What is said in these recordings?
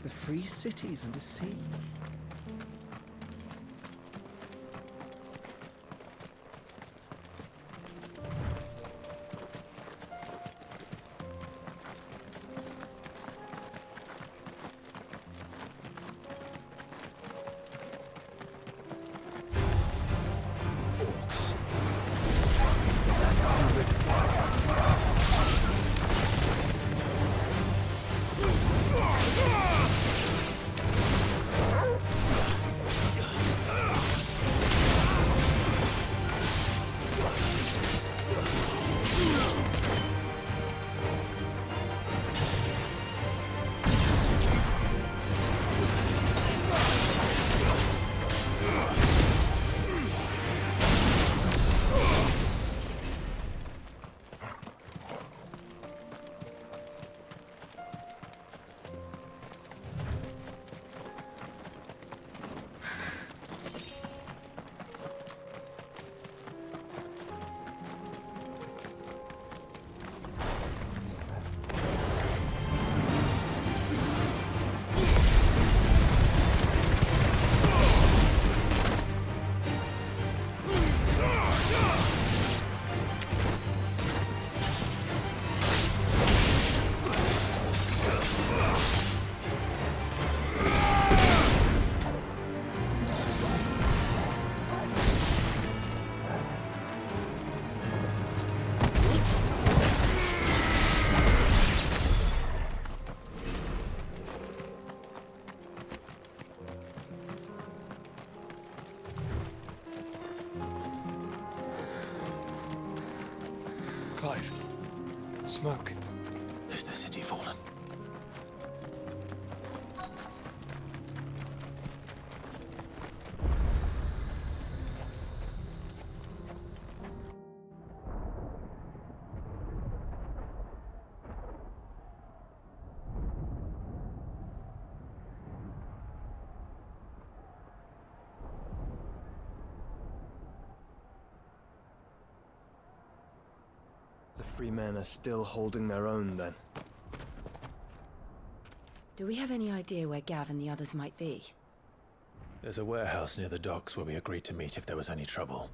The free cities under siege. Clive. Smoke. Is the city fallen? The free men are still holding their own, then. Do we have any idea where Gav and the others might be? There's a warehouse near the docks where we agreed to meet if there was any trouble.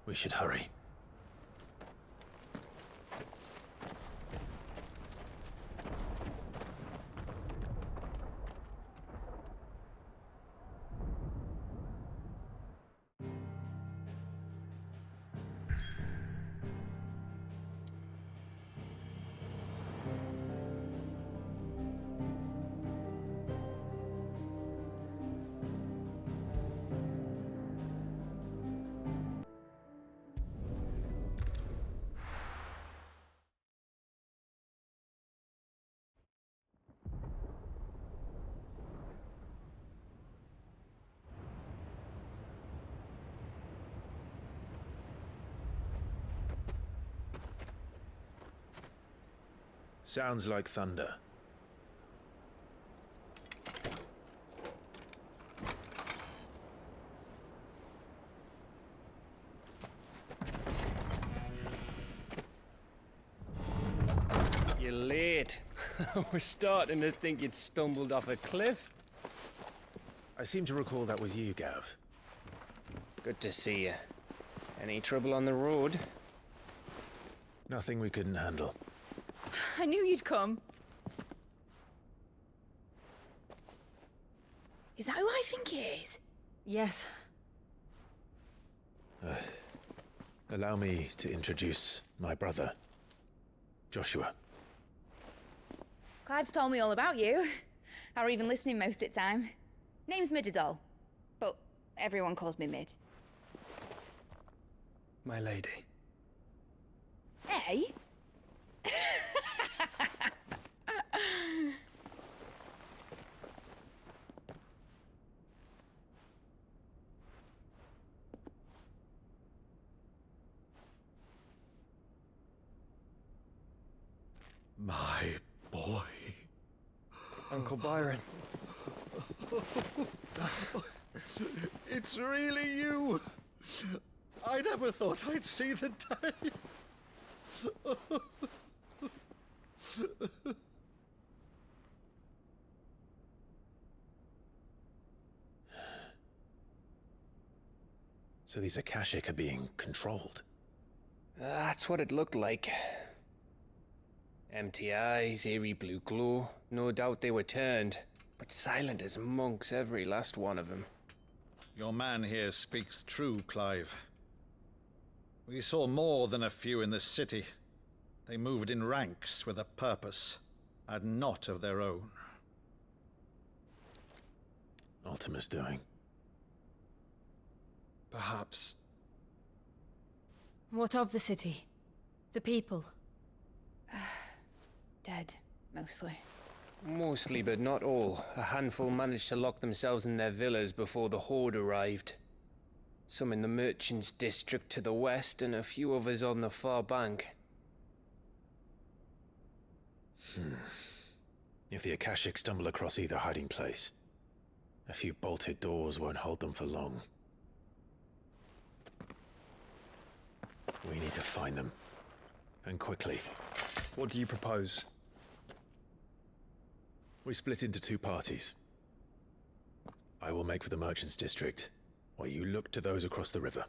We should hurry. Sounds like thunder. You're late. We're starting to think you'd stumbled off a cliff. I seem to recall that was you, Gav. Good to see you. Any trouble on the road? Nothing we couldn't handle. I knew you'd come. Is that who I think it is? Yes. Allow me to introduce my brother, Joshua. Clive's told me all about you. Or even listening most of the time. Name's Midadol, but everyone calls me Mid. My lady. Hey? My boy. Uncle Byron. It's really you. I never thought I'd see the day. So these Akashic are being controlled. That's what it looked like. Empty eyes, eerie blue glow. No doubt they were turned, but silent as monks, every last one of them. Your man here speaks true, Clive. We saw more than a few in the city. They moved in ranks with a purpose, and not of their own. Ultima's doing. Perhaps. What of the city? The people? Dead, mostly. Mostly, but not all. A handful managed to lock themselves in their villas before the Horde arrived. Some in the merchants' district to the west, and a few others on the far bank. If the Akashic stumble across either hiding place, a few bolted doors won't hold them for long. We need to find them. And quickly. What do you propose? We split into two parties. I will make for the merchants' district, while you look to those across the river.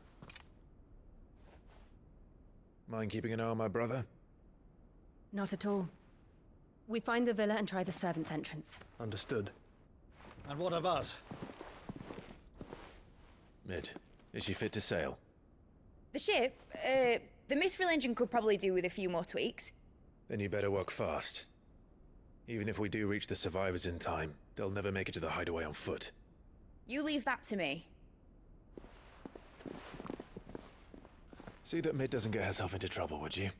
Mind keeping an eye on my brother? Not at all. We find the villa and try the servants' entrance. Understood. And what of us? Mid, is she fit to sail? The ship, the Mithril engine could probably do with a few more tweaks. Then you better work fast. Even if we do reach the survivors in time, they'll never make it to the hideaway on foot. You leave that to me. See that Mid doesn't get herself into trouble, would you?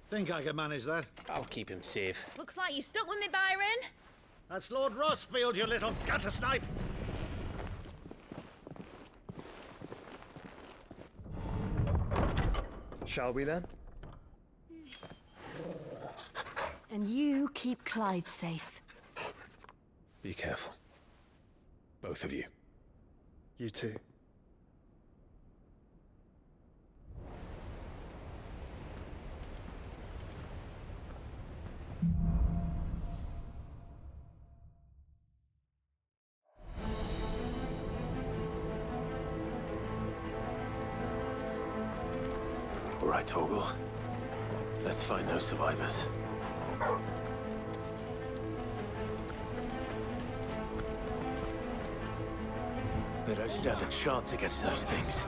Think I can manage that? I'll keep him safe. Looks like you stuck with me, Byron. That's Lord Rossfield, you little gutter snipe! Shall we then? And you keep Clive safe. Be careful. Both of you. You too. All right, Torgal. Let's find those survivors. They don't stand a chance against those things.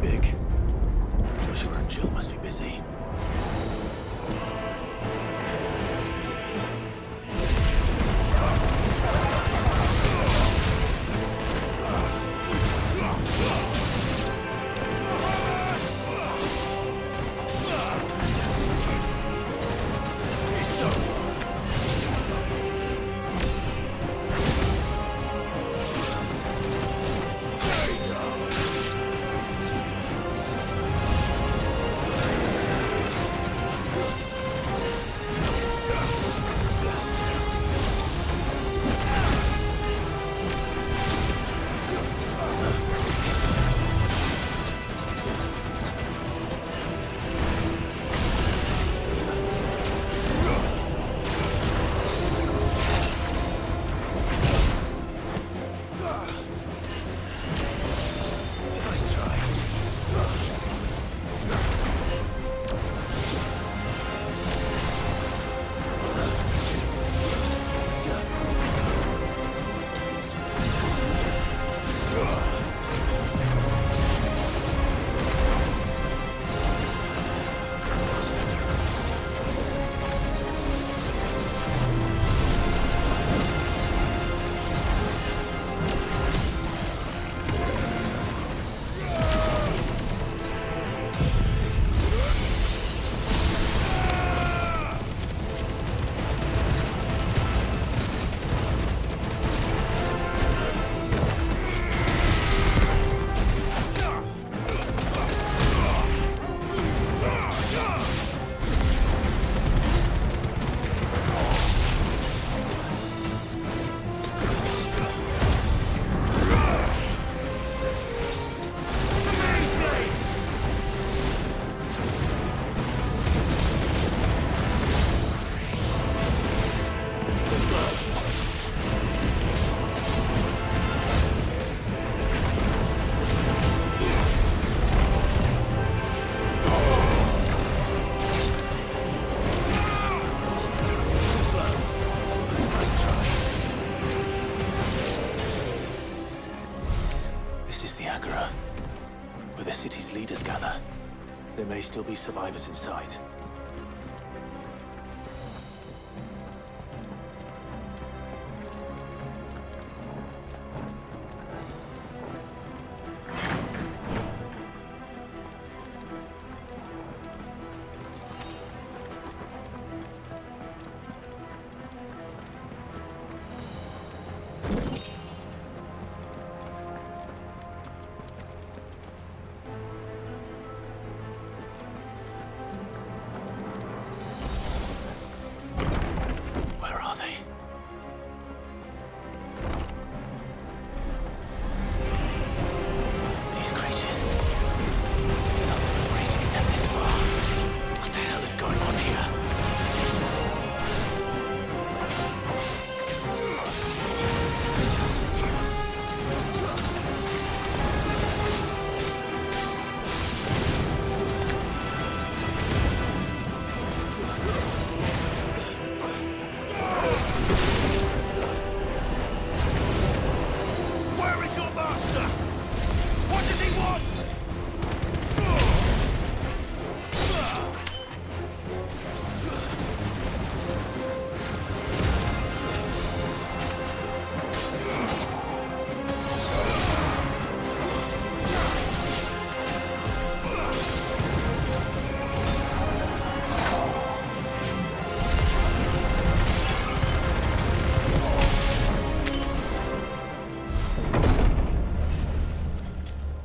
big. Joshua and Jill must be busy. There may still be survivors inside.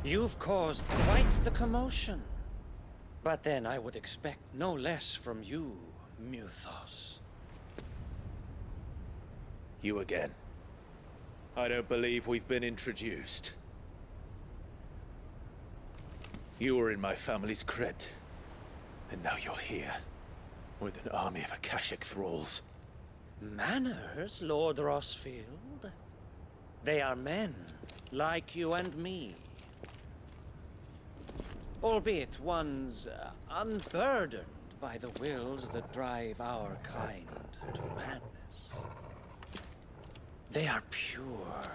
You've caused quite the commotion. But then I would expect no less from you, Muthos. You again. I don't believe we've been introduced. You were in my family's crypt. And now you're here. With an army of Akashic thralls. Manners, Lord Rossfield? They are men, like you and me. Albeit ones unburdened by the wills that drive our kind to madness. They are pure.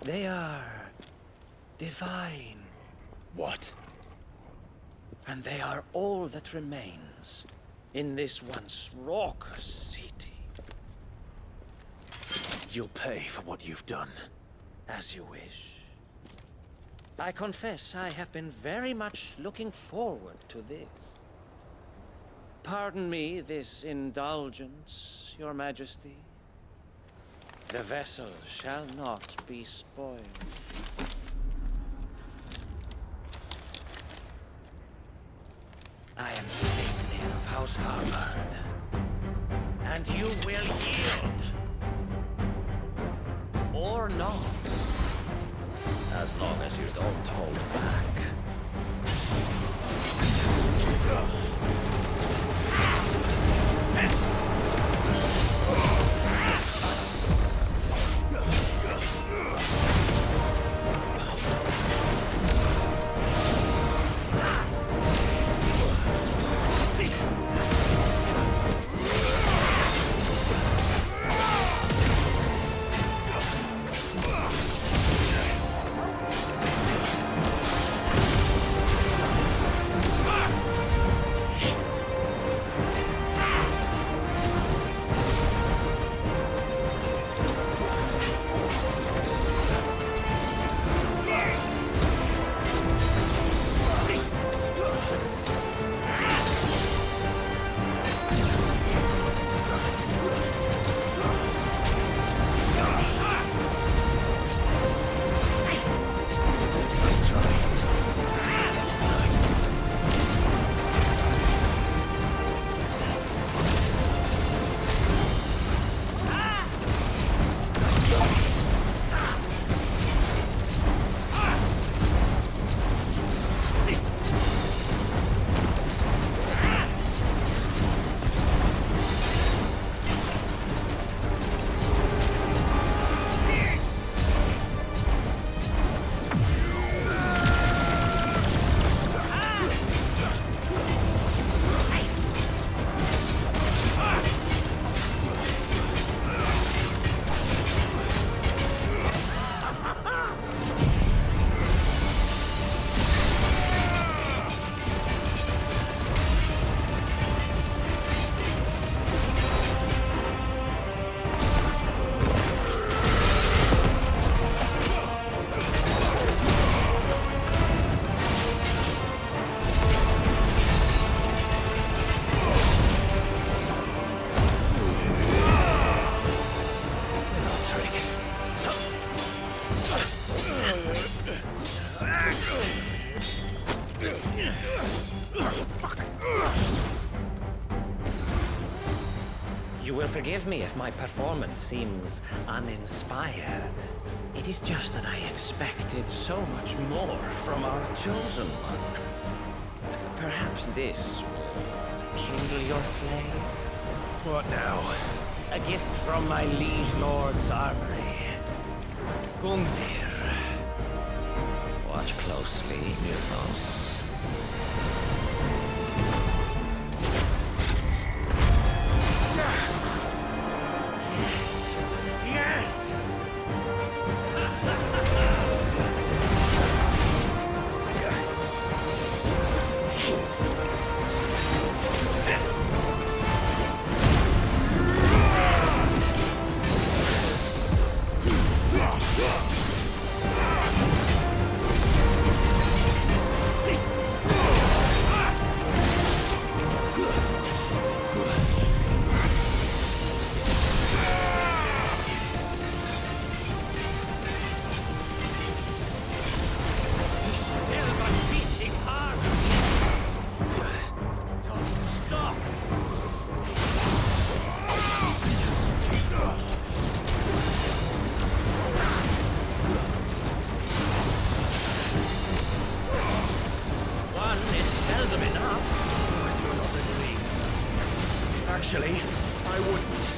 They are divine. What? And they are all that remains in this once raucous city. You'll pay for what you've done. As you wish. I confess I have been very much looking forward to this. Pardon me this indulgence, Your Majesty. The vessel shall not be spoiled. I am Signy of House Harvard, and you will yield. Or not. As long as you don't hold back. You will forgive me if my performance seems uninspired. It is just that I expected so much more from our chosen one. Perhaps this will kindle your flame? What now? A gift from my liege lord's armory. Gungnir. Watch closely, Mythos. Yes! Actually, I wouldn't.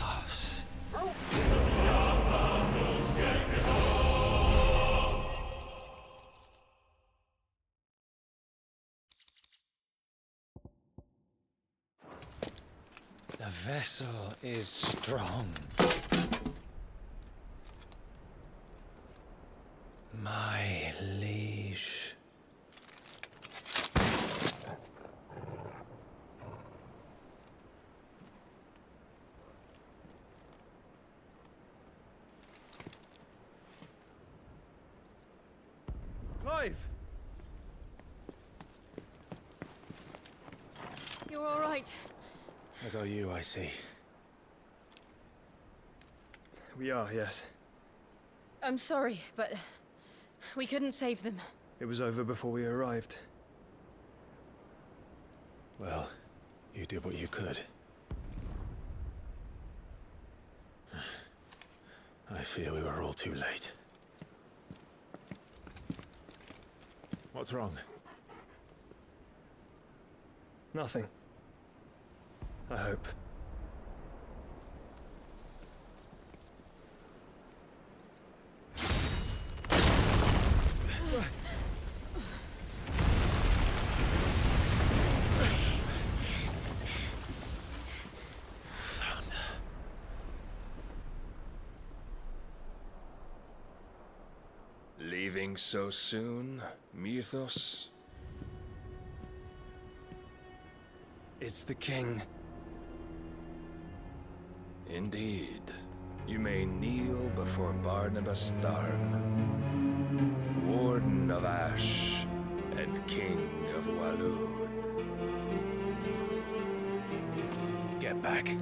mythos. The vessel is strong. My liege. Clive! You're all right. As are you, I see. We are, yes. I'm sorry, but we couldn't save them. It was over before we arrived. Well, you did what you could. I fear we were all too late. What's wrong? Nothing. I hope. Leaving so soon, Mythos? It's the king. Indeed. You may kneel before Barnabas Tharm, Warden of Ash and King of Walud. Get back.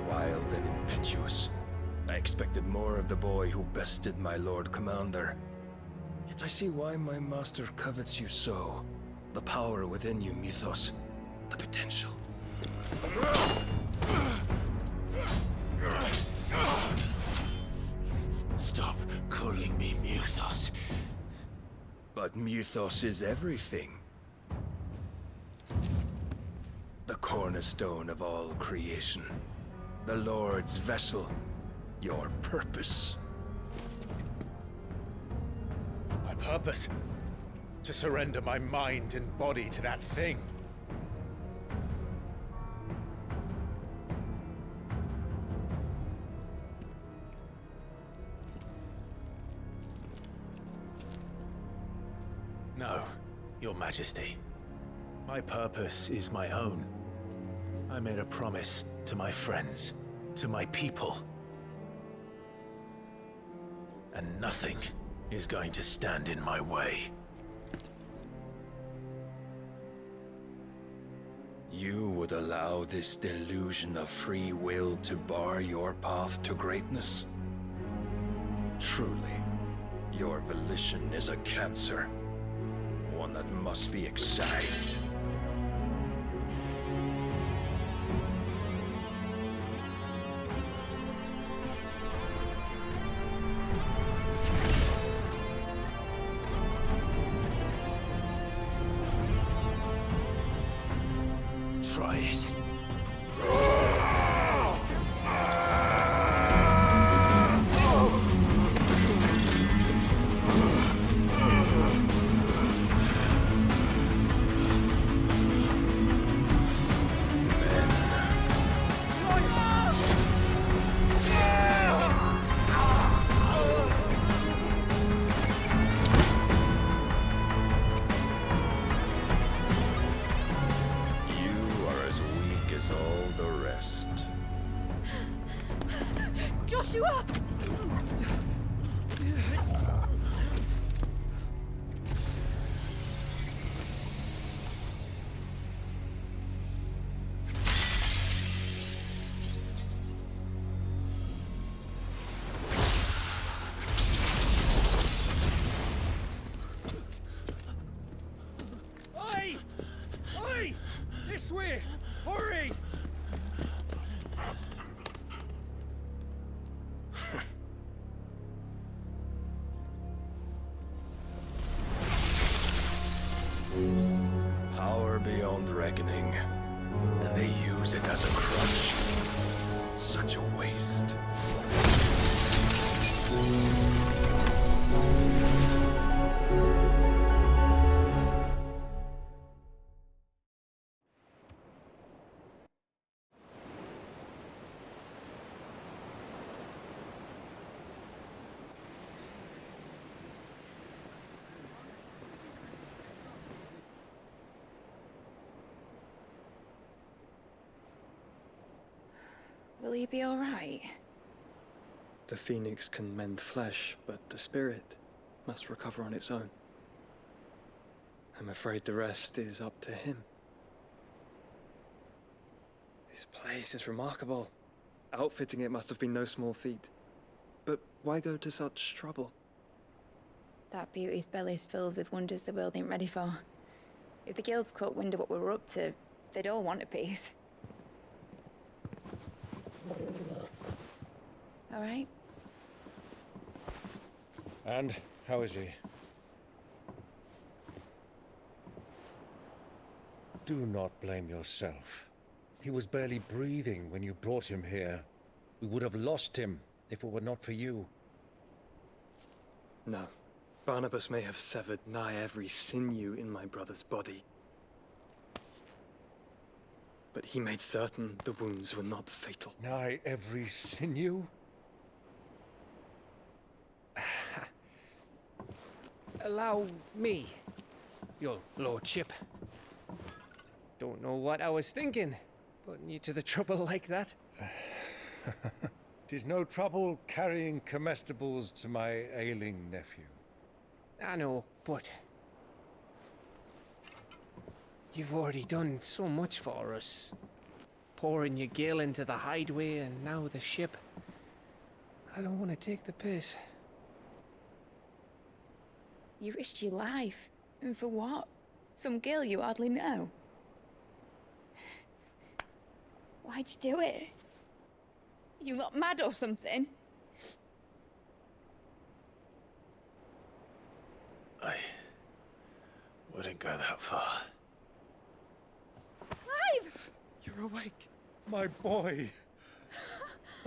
Wild and impetuous. I expected more of the boy who bested my Lord Commander. Yet I see why my master covets you so. The power within you, Mythos. The potential. Stop calling me Mythos. But Mythos is everything. The cornerstone of all creation. The Lord's vessel. Your purpose. My purpose? To surrender my mind and body to that thing. No, Your Majesty. My purpose is my own. I made a promise to my friends, to my people. And nothing is going to stand in my way. You would allow this delusion of free will to bar your path to greatness? Truly, your volition is a cancer. One that must be excised. Try it. all the rest. Joshua! Oi! Oi! This way! Hurry! Power beyond reckoning, and they use it as a crutch. Such a waste. Will he be all right? The phoenix can mend flesh, but the spirit must recover on its own. I'm afraid the rest is up to him. This place is remarkable. Outfitting it must have been no small feat. But why go to such trouble? That beauty's belly's filled with wonders the world ain't ready for. If the guilds caught wind of what we were up to, they'd all want a piece. All right? And how is he? Do not blame yourself. He was barely breathing when you brought him here. We would have lost him if it were not for you. No. Barnabas may have severed nigh every sinew in my brother's body. But he made certain the wounds were not fatal. Nigh every sinew? Allow me, your lordship. Don't know what I was thinking, putting you to the trouble like that. 'Tis no trouble carrying comestibles to my ailing nephew. I know, but you've already done so much for us. Pouring your gil into the hideaway and now the ship. I don't want to take the piss. You risked your life. And for what? Some girl you hardly know. Why'd you do it? You not mad or something? I wouldn't go that far. Clive! You're awake, my boy.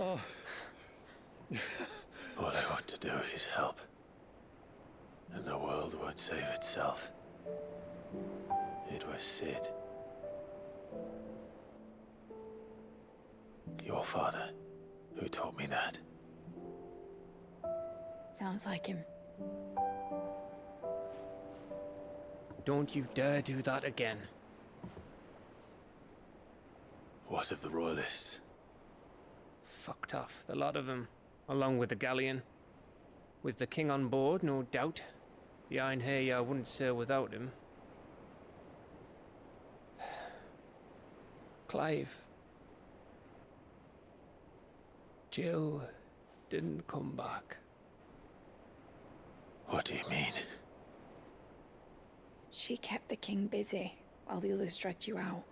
Oh. All I want to do is help. And the world won't save itself. It was Sid. Your father, who taught me that. Sounds like him. Don't you dare do that again. What of the Royalists? Fucked off, the lot of them, along with the galleon. With the king on board, no doubt. Behind here, I wouldn't sail without him. Clive. Jill didn't come back. What do you mean? She kept the king busy while the others dragged you out.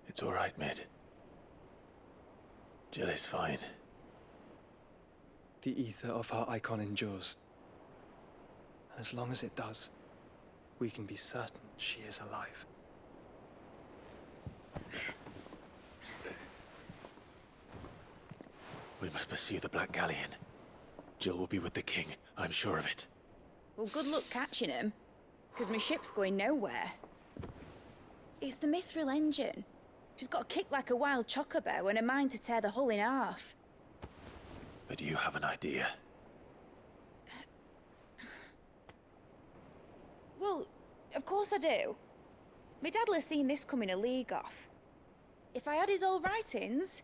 It's all right, Mid. Jill is fine. The ether of her icon endures. And as long as it does, we can be certain she is alive. We must pursue the Black Galleon. Jill will be with the king, I'm sure of it. Well, good luck catching him, because my ship's going nowhere. It's the Mithril engine. She's got a kick like a wild chocobo and a mind to tear the hull in half. But you have an idea. Well, of course I do. My dad'll have seen this coming a league off. If I had his old writings...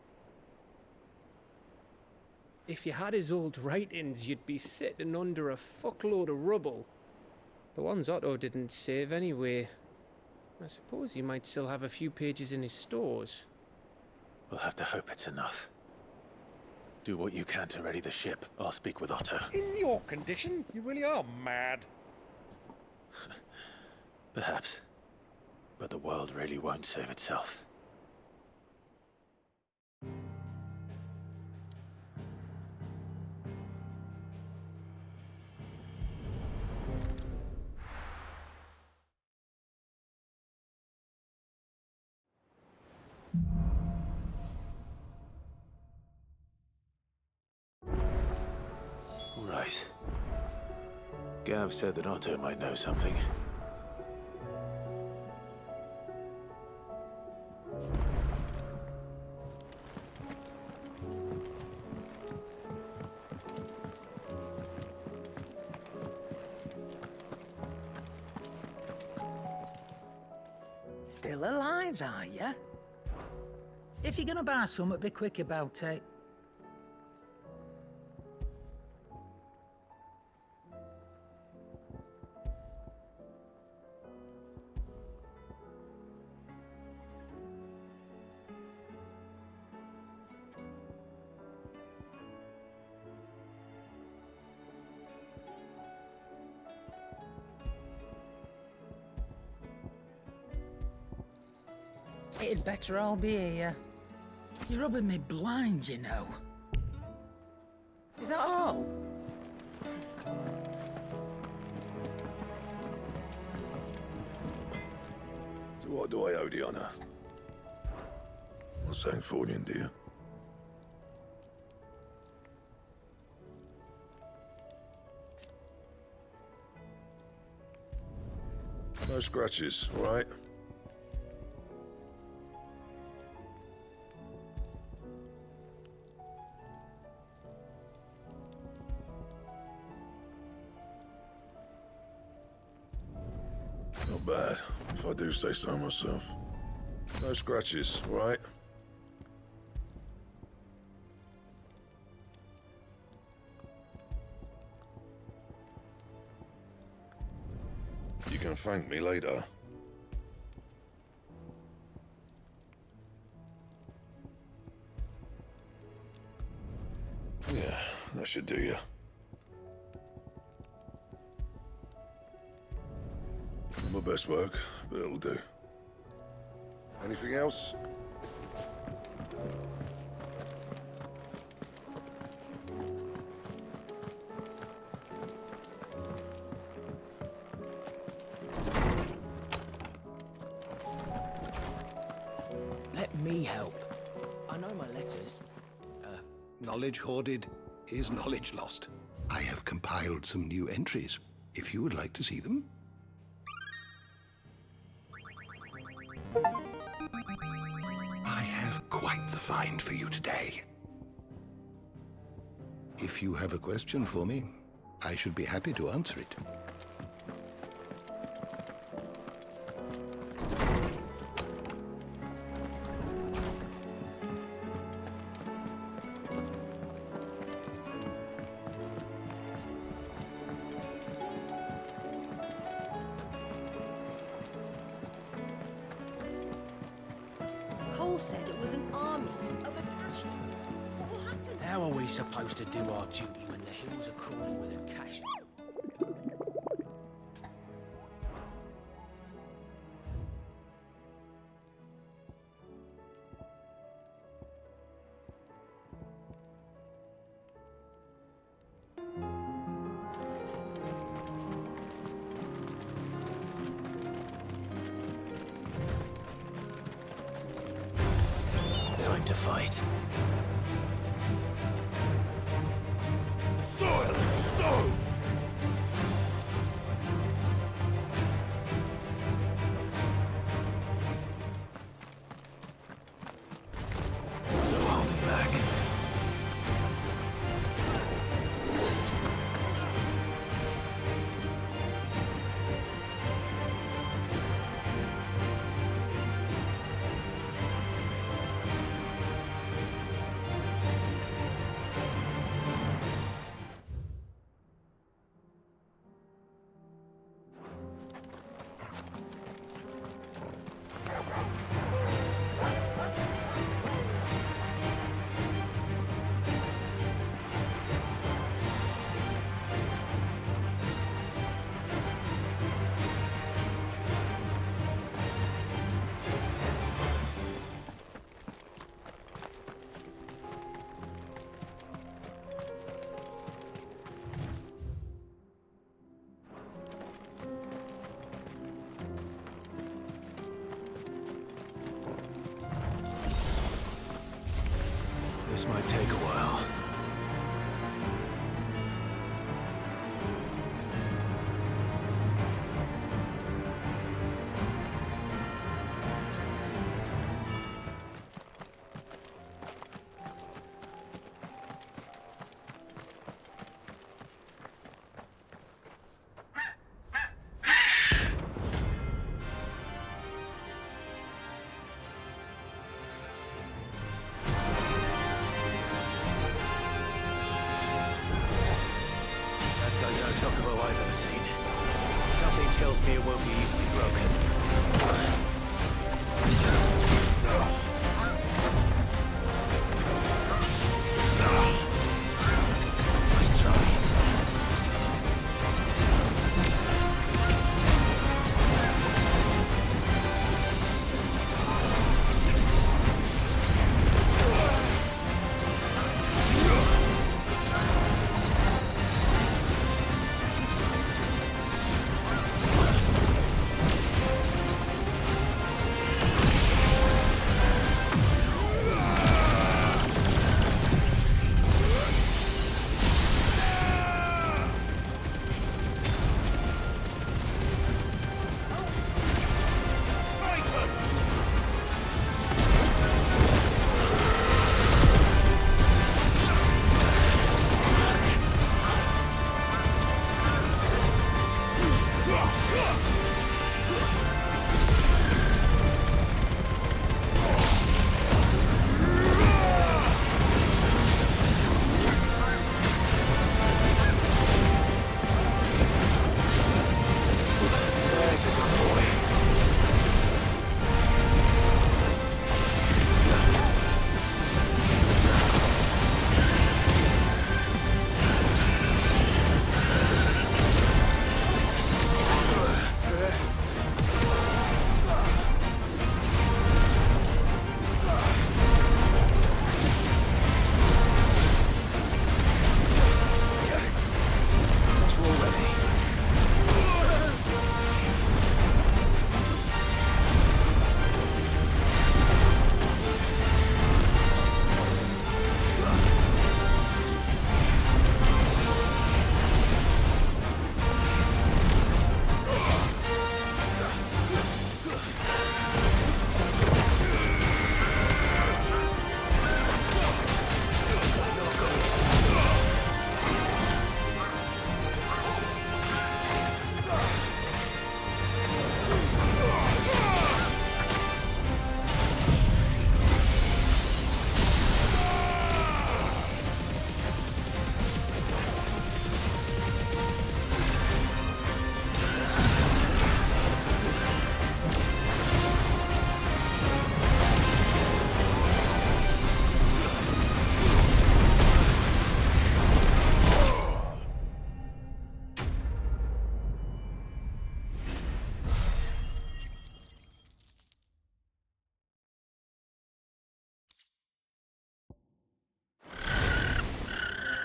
If you had his old writings, you'd be sitting under a fuckload of rubble. The ones Otto didn't save anyway. I suppose he might still have a few pages in his stores. We'll have to hope it's enough. Do what you can to ready the ship. I'll speak with Otto. In your condition, you really are mad. Perhaps. But the world really won't save itself. Right. Gav said that Otto might know something. Still alive, are ya? If you're gonna buy something, be quick about it. It'd better all be here. You're rubbing me blind, you know. Is that all? To what do I owe the honor? Well, Sanktfordian, dear. No scratches, all right? Not bad, if I do say so myself. No scratches, all right? You can thank me later. Yeah, that should do you. My best work, but it'll do. Anything else? Let me help. I know my letters. Knowledge hoarded is knowledge lost. I have compiled some new entries, if you would like to see them. I have quite the find for you today. If you have a question for me, I should be happy to answer it. Cole said it was an army of Akashi. What will happen? How are we supposed to do our duty when the hills are crawling with Akashi? Time to fight. Soil and stone! No holding back. This might take a while. Chocobo I've ever seen. Something tells me it won't be easily broken. Nice try.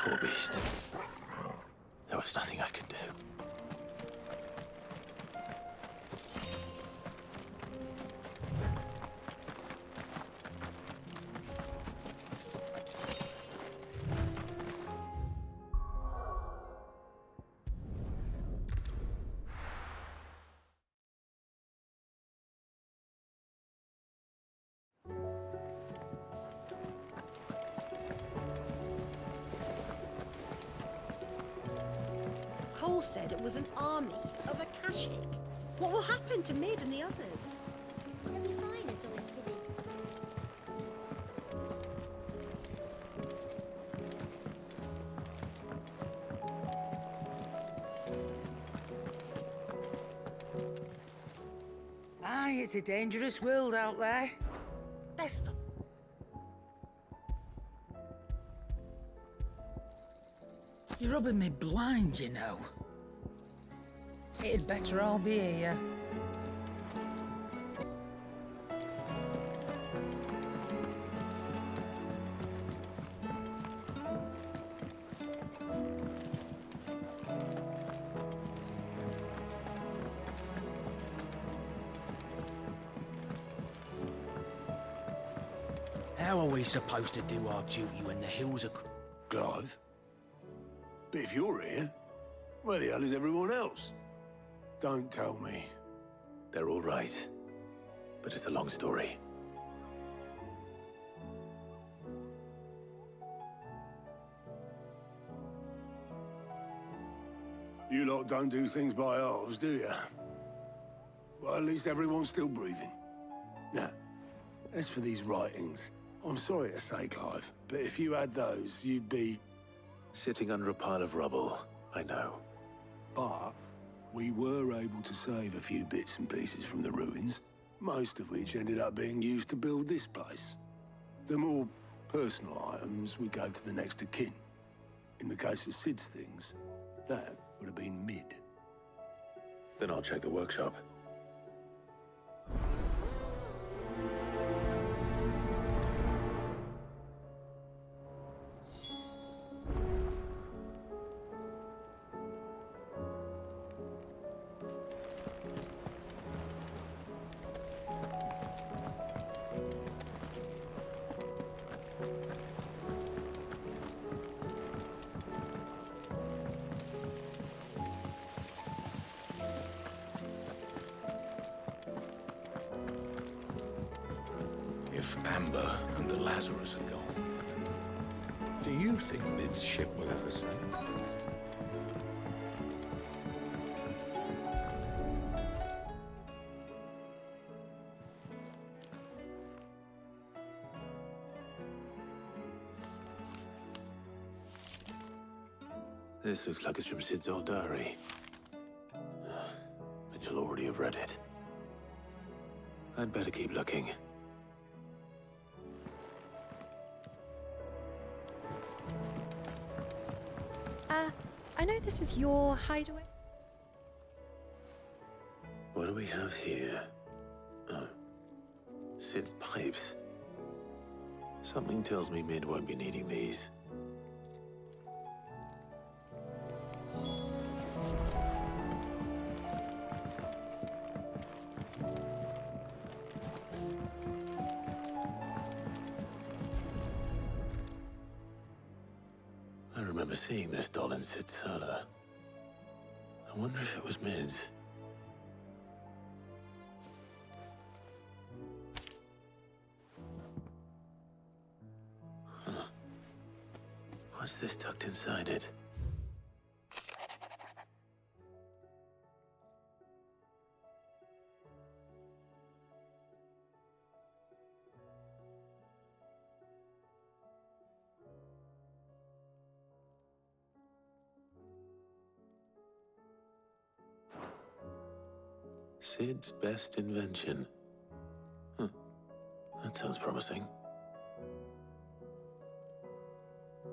Poor beast. There was nothing I could do. Cole said it was an army of Akashic. What will happen to Mid and the others? They'll be fine as long as City's... Aye, it's a dangerous world out there. Best of... You're rubbing me blind, you know. It'd better all be here. How are we supposed to do our duty when the hills are... Clive? But if you're here, where the hell is everyone else? Don't tell me. They're all right. But it's a long story. You lot don't do things by halves, do you? Well, at least everyone's still breathing. Now, as for these writings, I'm sorry to say, Clive, but if you had those, you'd be... Sitting under a pile of rubble, I know. But we were able to save a few bits and pieces from the ruins, most of which ended up being used to build this place. The more personal items we gave to the next of kin. In the case of Sid's things, that would have been Mid. Then I'll check the workshop. If Amber and the Lazarus are gone, then do you think Mid's ship will ever sink? This looks like it's from Sid's old diary. But you'll already have read it. I'd better keep looking. I know this is your hideaway. What do we have here? Oh. Sid's pipes. Something tells me Mid won't be needing these. I remember seeing this doll in Sid's cellar. I wonder if it was Mid's. Huh. What's this tucked inside it? Sid's best invention. Huh. That sounds promising.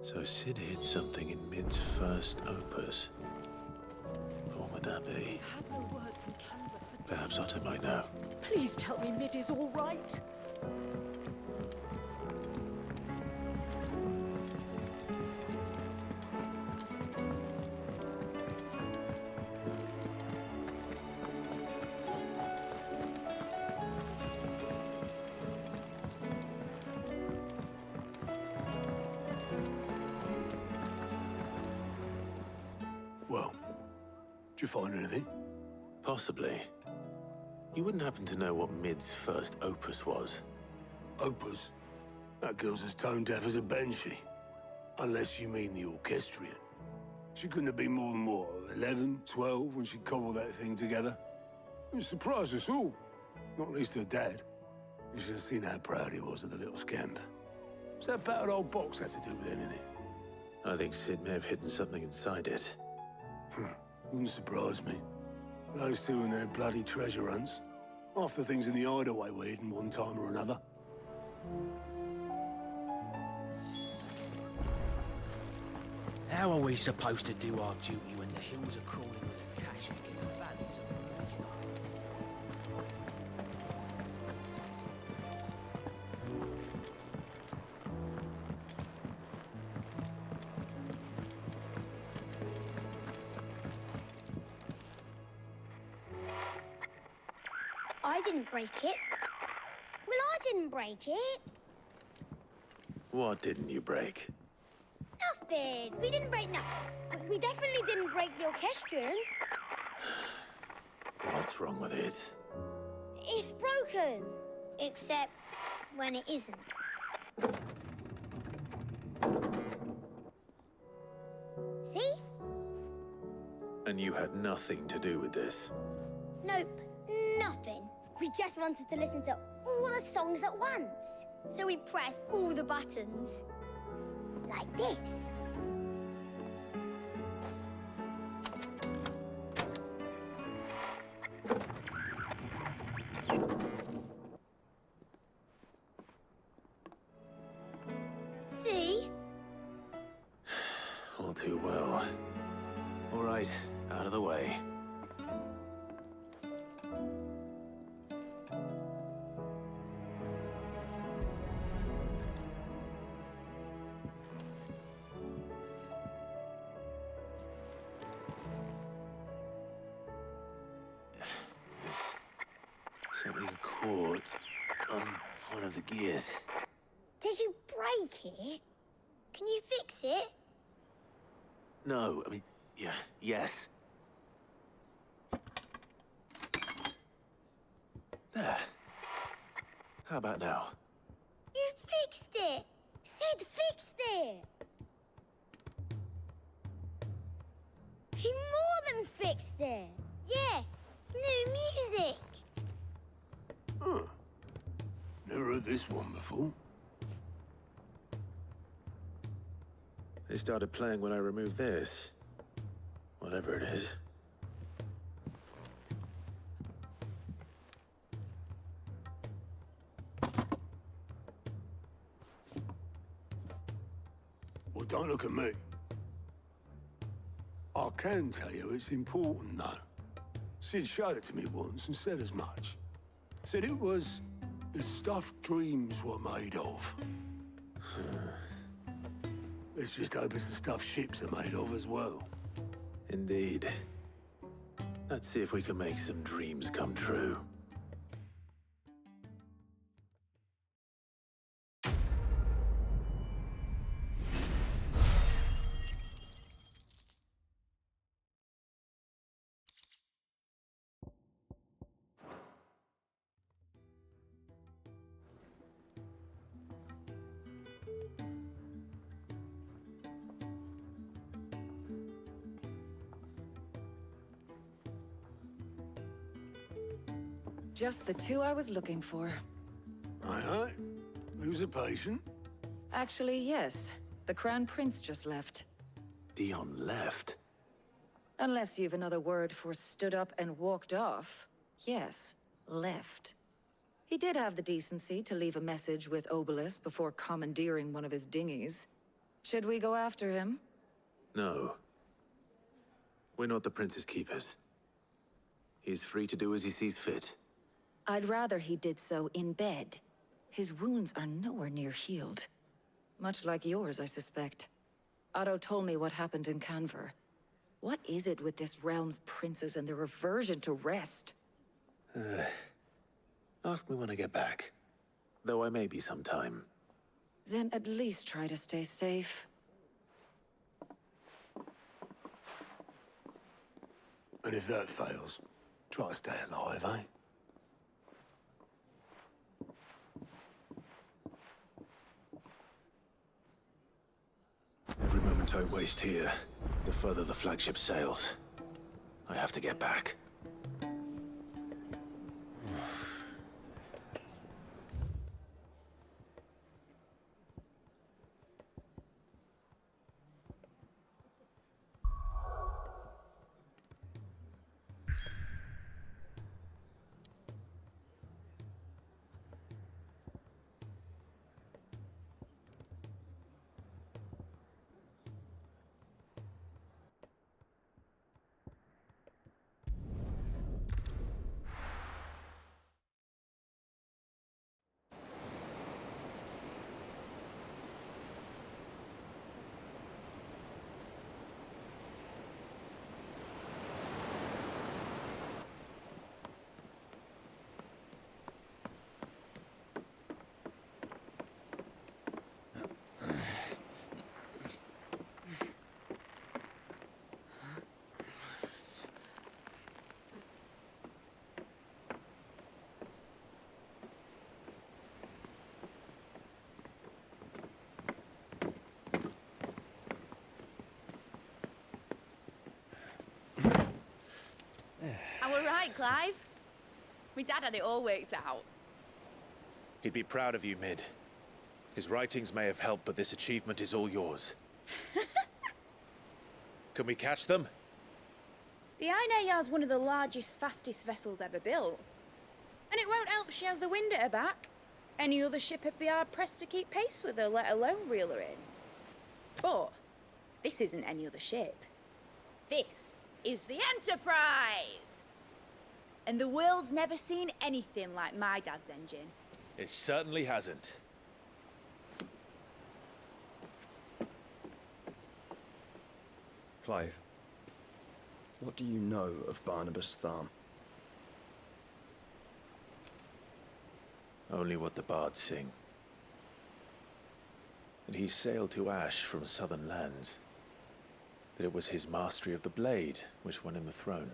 So Sid hid something in Mid's first opus. But what would that be? I've had no word from Canva for... Perhaps Otto might know. Please tell me Mid is all right. Well, did you find anything? Possibly. You wouldn't happen to know what Mid's first opus was? Opus? That girl's as tone deaf as a banshee. Unless you mean the orchestrion. She couldn't have been more than, what, 11, 12 when she cobbled that thing together? It surprised us all. Not least her dad. You should have seen how proud he was of the little scamp. What's that battered old box had to do with anything? I think Sid may have hidden something inside it. Wouldn't surprise me. Those two and their bloody treasure hunts. Half the things in the hideaway were hidden one time or another. How are we supposed to do our duty when the hills are crawling with a Kashik in the valleys of Ryzen? I didn't break it. Well, I didn't break it. What didn't you break? Nothing. We didn't break nothing. We definitely didn't break the orchestrion. What's wrong with it? It's broken. Except when it isn't. See? And you had nothing to do with this? Nope, nothing. We just wanted to listen to all the songs at once. So we pressed all the buttons. Like this. See? All too well. All right, out of the way. Something caught on one of the gears. Did you break it? Can you fix it? No, I mean, yeah, yes. There. How about now? You fixed it! Sid fixed it! He more than fixed it! Yeah, new music! Huh. Never heard this one before. They started playing when I removed this. Whatever it is. Well, don't look at me. I can tell you it's important, though. Sid showed it to me once and said as much. Said it was the stuff dreams were made of. Let's just hope it's the stuff ships are made of as well. Indeed. Let's see if we can make some dreams come true. Just the two I was looking for. Aye. Lose a patient? Actually, yes. The Crown Prince just left. Dion left? Unless you've another word for stood up and walked off. Yes, left. He did have the decency to leave a message with Obelisk before commandeering one of his dinghies. Should we go after him? No. We're not the Prince's keepers. He's free to do as he sees fit. I'd rather he did so in bed. His wounds are nowhere near healed. Much like yours, I suspect. Otto told me what happened in Canver. What is it with this realm's princes and their aversion to rest? Ask me when I get back. Though I may be sometime. Then at least try to stay safe. And if that fails, try to stay alive, eh? Every moment I waste here, the further the flagship sails. I have to get back. Clive? My dad had it all worked out. He'd be proud of you, Mid. His writings may have helped, but this achievement is all yours. Can we catch them? The Ainayar's one of the largest, fastest vessels ever built. And it won't help she has the wind at her back. Any other ship would be hard-pressed to keep pace with her, let alone reel her in. But this isn't any other ship. This is the Enterprise! And the world's never seen anything like my dad's engine. It certainly hasn't. Clive, what do you know of Barnabas Tharm? Only what the bards sing. That he sailed to Ash from southern lands. That it was his mastery of the blade which won him the throne.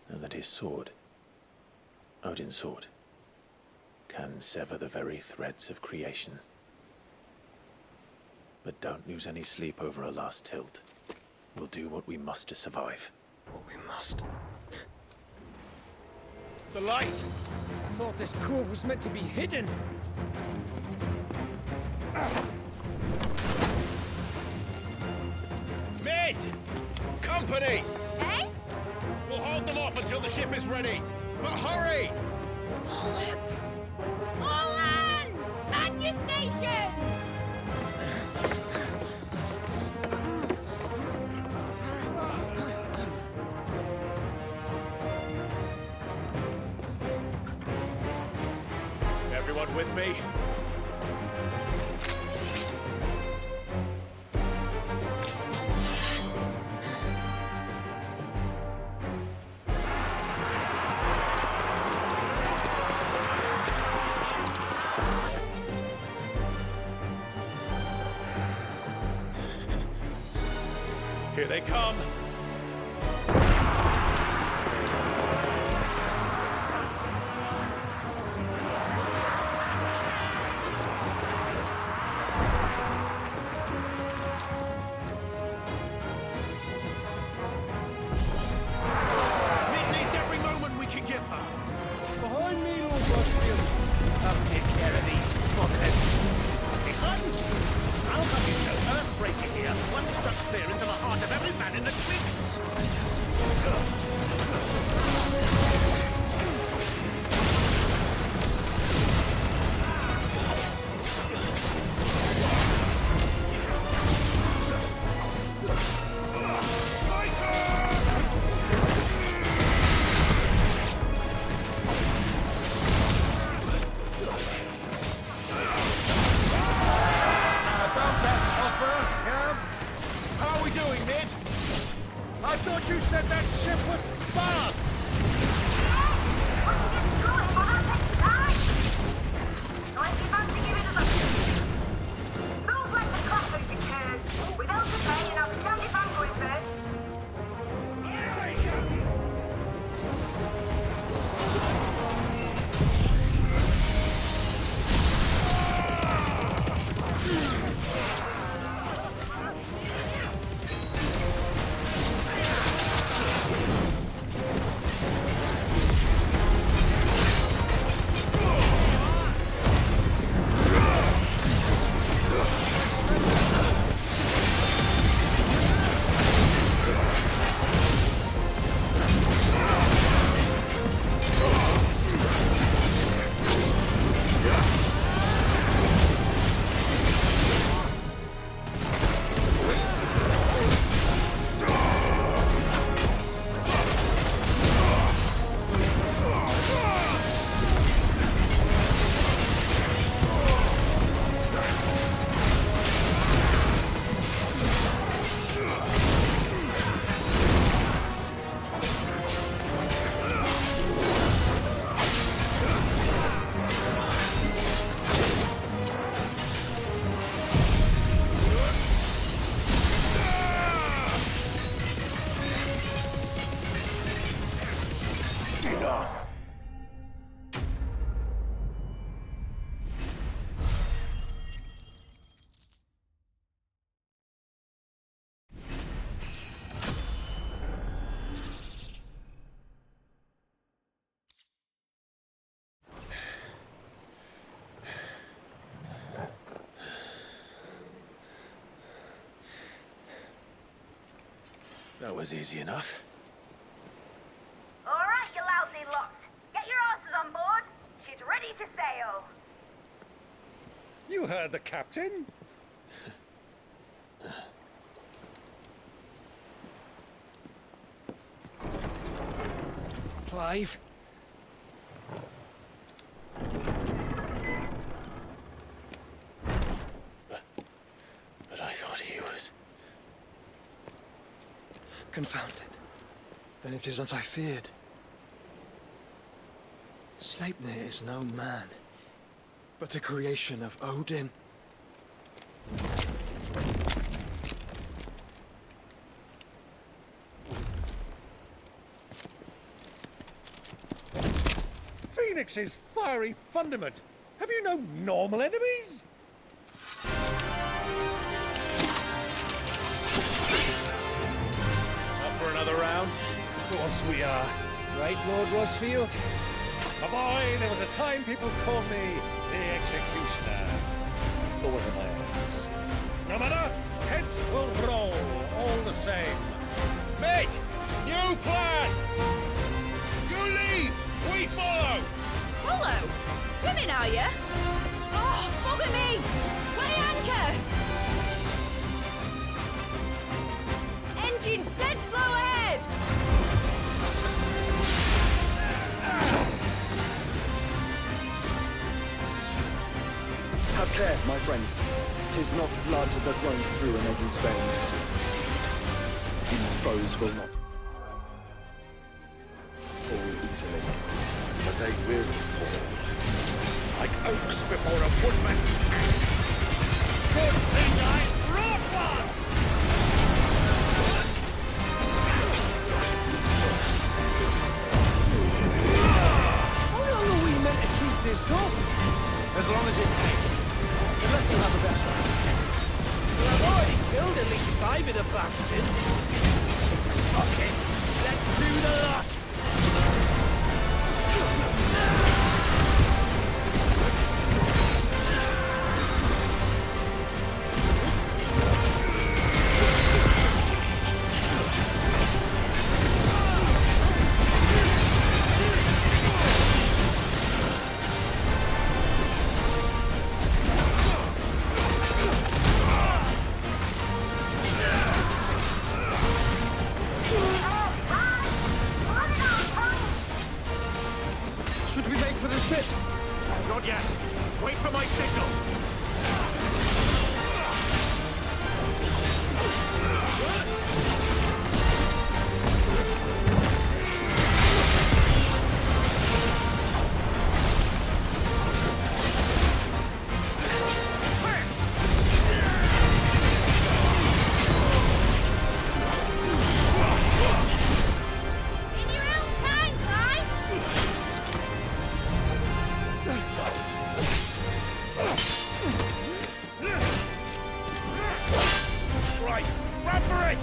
And that his sword, Odin's sword, can sever the very threads of creation. But don't lose any sleep over a last tilt. We'll do what we must to survive. What we must. The light! I thought this cove was meant to be hidden. Mid! Company! Eh? We'll hold them off until the ship is ready. But hurry! Bollocks! All hands! Man your stations! Everyone with me? Here they come! I thought you said that ship was was easy enough. All right, you lousy lot. Get your asses on board. She's ready to sail. You heard the captain? Clive? But I thought he was... Confounded. Then it is as I feared. Sleipnir is no man, but a creation of Odin. Phoenix's fiery fundament. Have you no normal enemies? Up for another round? Of course we are. Right, Lord Rosfield? My boy, there was a time people called me the Executioner. Or was it my ex? No matter, heads will roll, all the same. Mate, new plan! You leave, we follow! Follow? Swimming, are you? Oh, bugger me! Weigh anchor! Engine's dead slow ahead! Have care, my friends. 'Tis not blood that runs through an Eddie's veins. These foes will not fall easily. But they will fall. Like oaks before a woodman's axe. Good thing I brought one! How long are we meant to keep this up? As long as it takes. Unless you have a better. Well, I've already killed at least 5 of the bastards. Fuck it. Let's do the lot. Not yet. Wait for my signal. Right, run for it!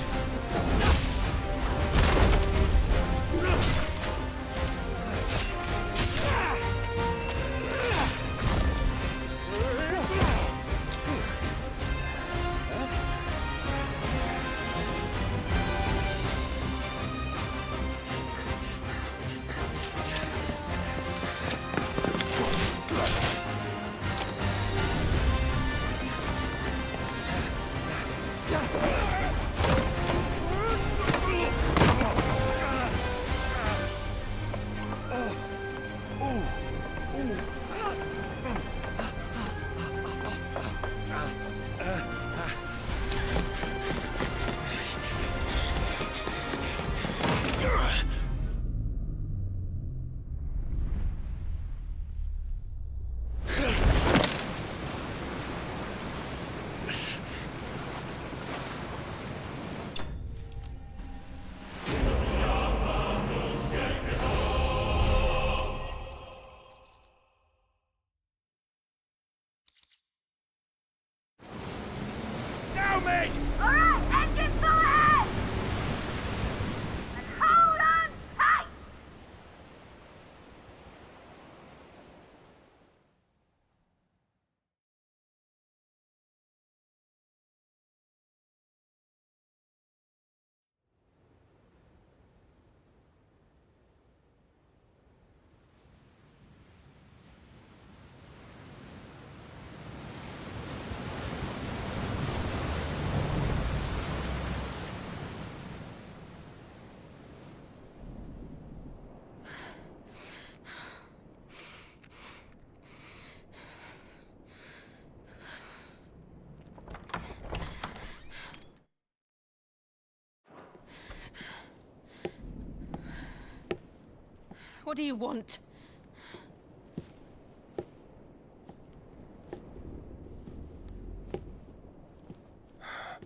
What do you want?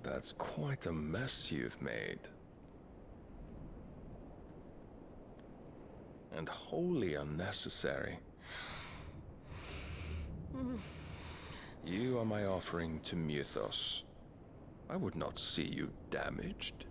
That's quite a mess you've made. And wholly unnecessary. You are my offering to Mythos. I would not see you damaged.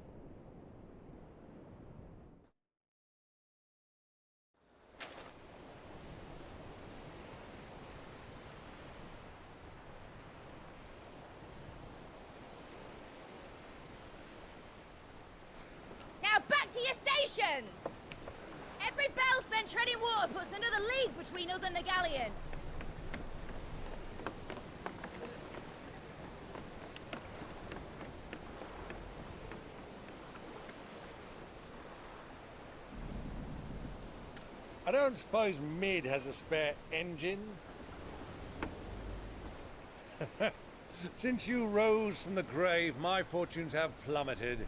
Now back to your stations! Every bell spent treading water puts another league between us and the galleon. I don't suppose Mid has a spare engine? Since you rose from the grave, my fortunes have plummeted.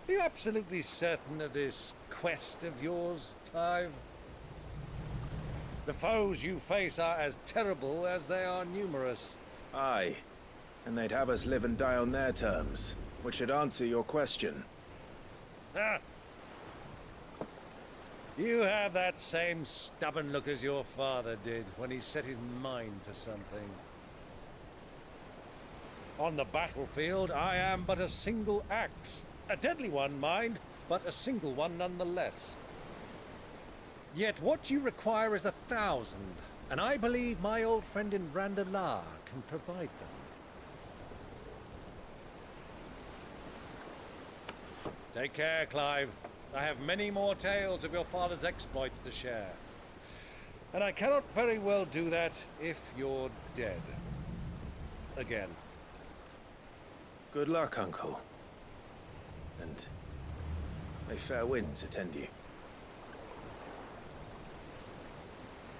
Are you absolutely certain of this quest of yours, Clive? The foes you face are as terrible as they are numerous. Aye. And they'd have us live and die on their terms, which should answer your question. Ah! You have that same stubborn look as your father did when he set his mind to something. On the battlefield, I am but a single axe. A deadly one, mind, but a single one nonetheless. Yet what you require is 1,000, and I believe my old friend in Randalar can provide them. Take care, Clive. I have many more tales of your father's exploits to share. And I cannot very well do that if you're dead. Again. Good luck, Uncle. And may fair winds attend you.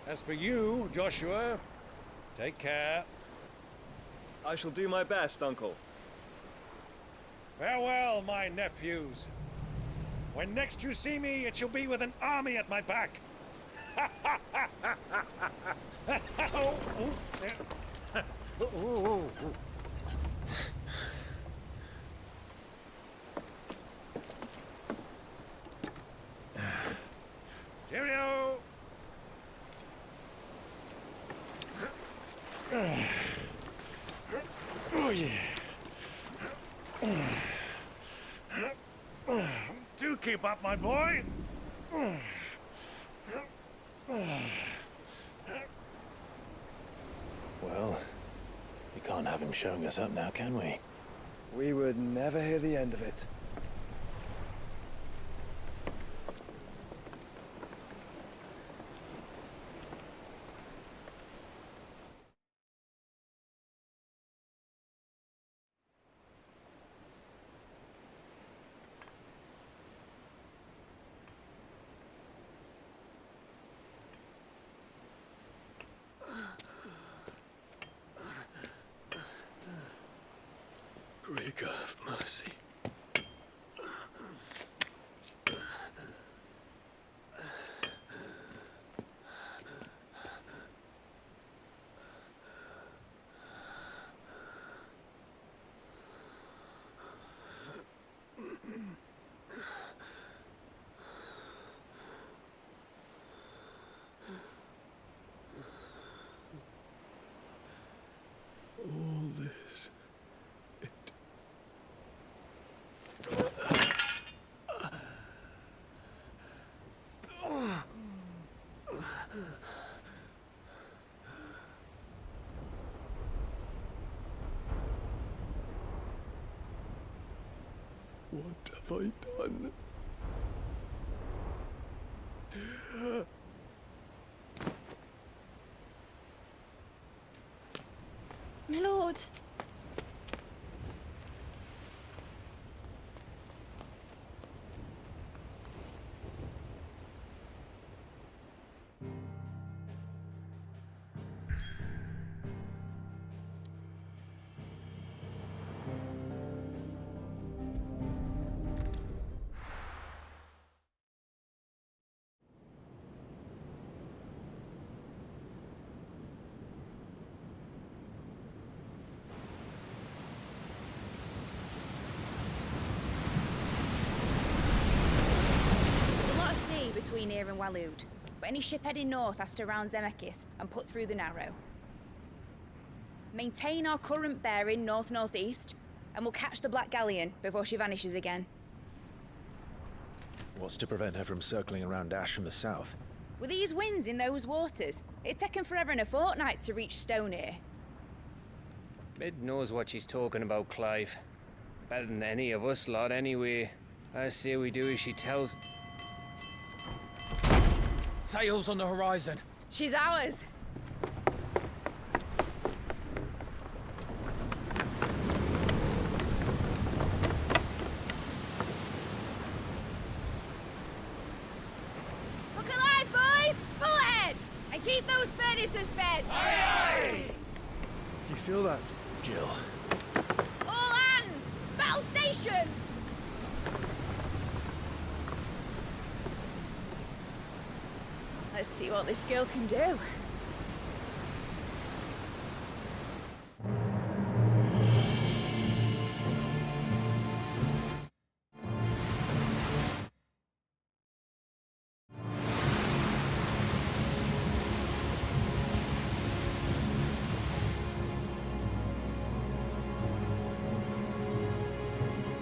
As for you, Joshua, take care. I shall do my best, Uncle. Farewell, my nephews. When next you see me, it shall be with an army at my back. Cheerio! Oh, yeah. Do keep up, my boy. Well, we can't have him showing us up now, can we? We would never hear the end of it. Great God of mercy. All this. What have I done? My lord. Waloed, but any ship heading north has to round Zemeckis and put through the Narrow. Maintain our current bearing north-northeast, and we'll catch the Black Galleon before she vanishes again. What's to prevent her from circling around Ash from the south? With these winds in those waters, it'd taken forever and a fortnight to reach Stonehenge. Mid knows what she's talking about, Clive. Better than any of us lot, anyway. I say we do as she tells. Sails on the horizon. She's ours. Look alive, boys! Full ahead! And keep those birdies fed! Aye, aye! Do you feel that? Jill. All hands! Battle stations! Let's see what this girl can do.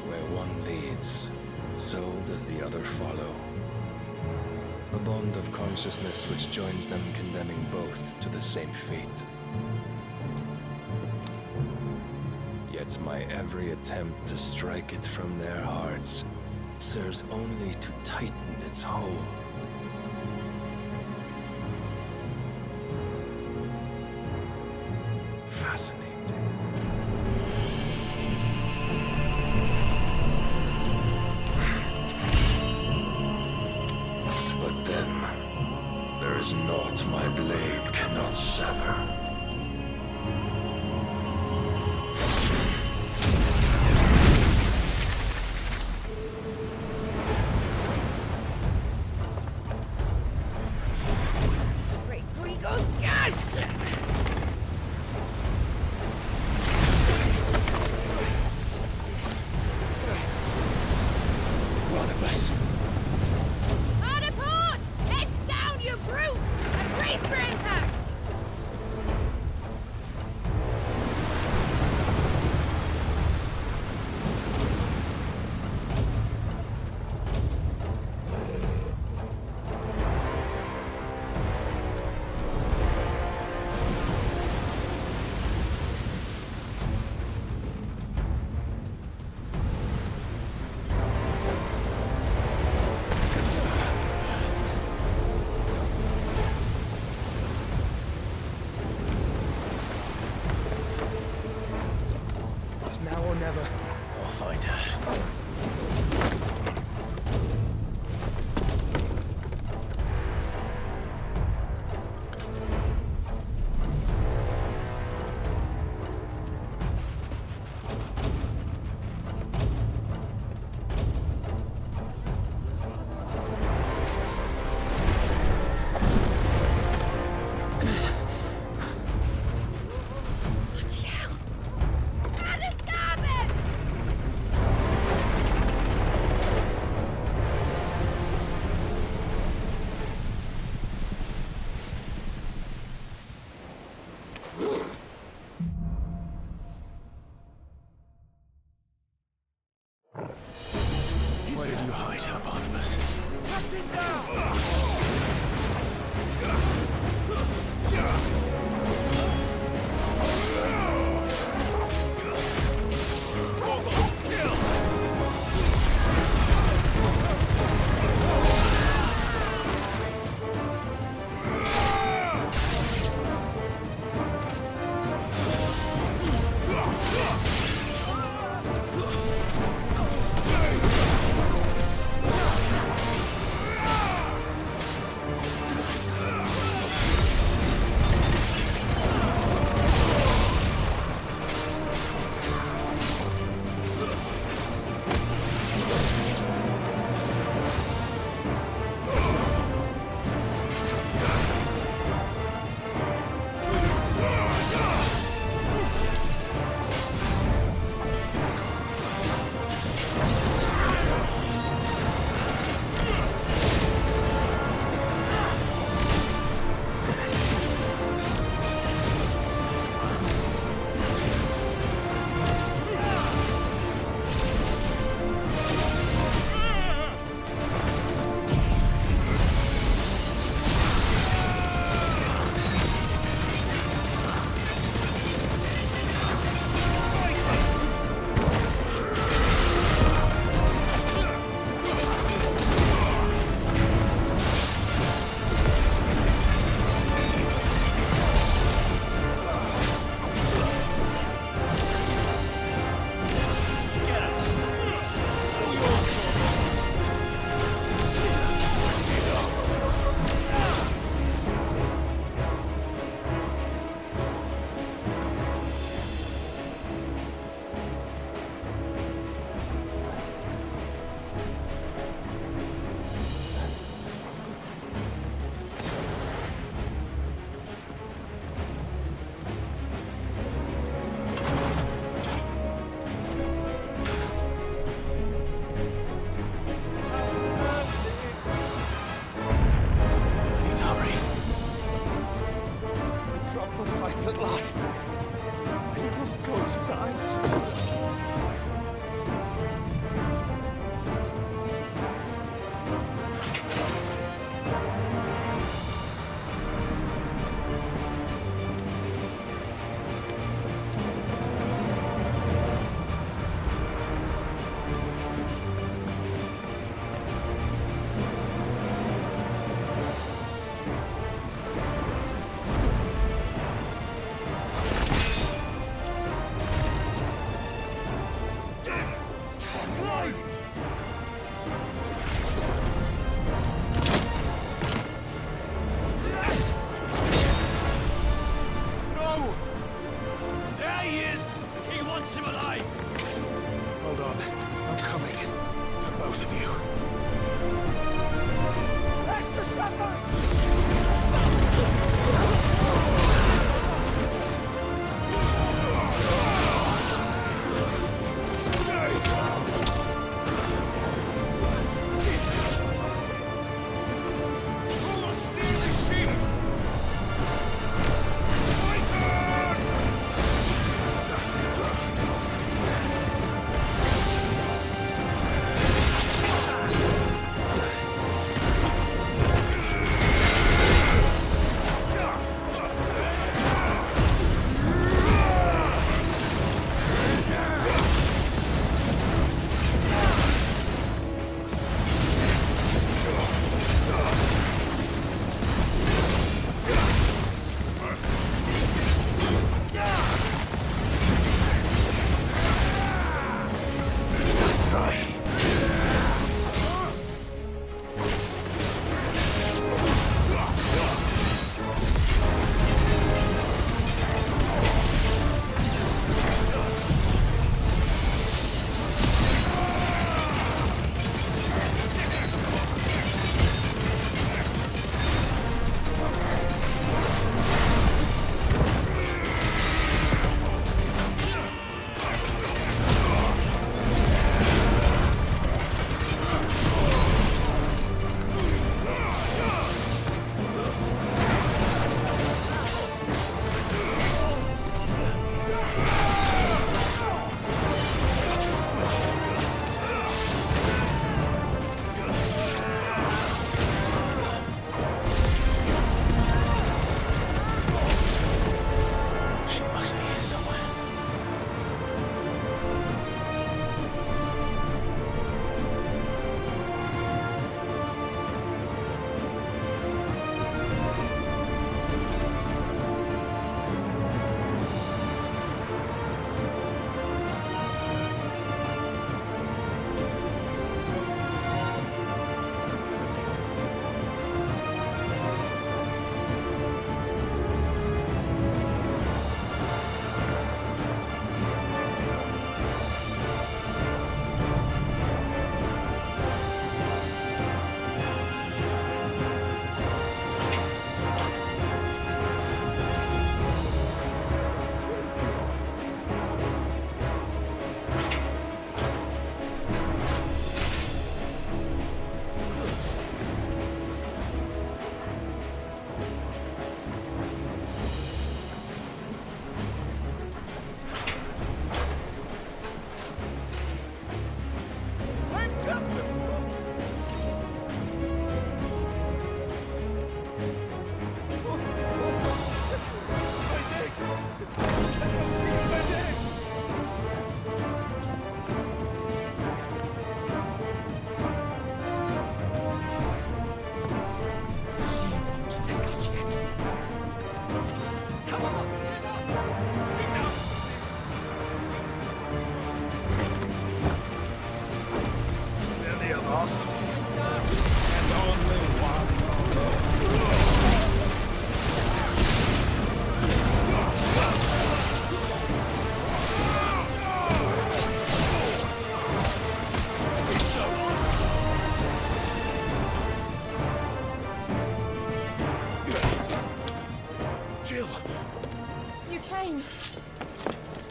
Where one leads, so does the other follow. A bond of consciousness which joins them, condemning both to the same fate. Yet my every attempt to strike it from their hearts serves only to tighten its hold. Fascinating. But then, there is naught my blade cannot sever. Great Grigos, gosh! Barnabas. Hard a port! Heads down, you brutes! And brace for impact! It's now or never. I'll find her. Bloody hell! Out of starboard! Where did you hide her, Barnabas?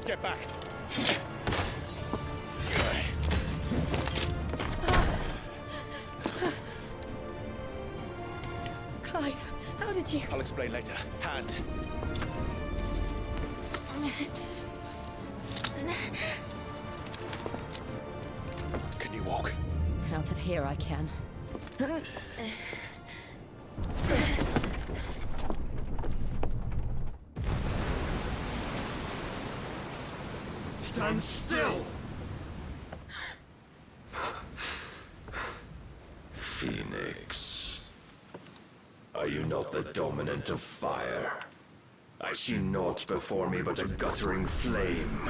Get back! Clive, how did you... I'll explain later. Hands. Out of here I can. Stand still! Phoenix. Are you not the dominant of fire? I see naught before me but a guttering flame.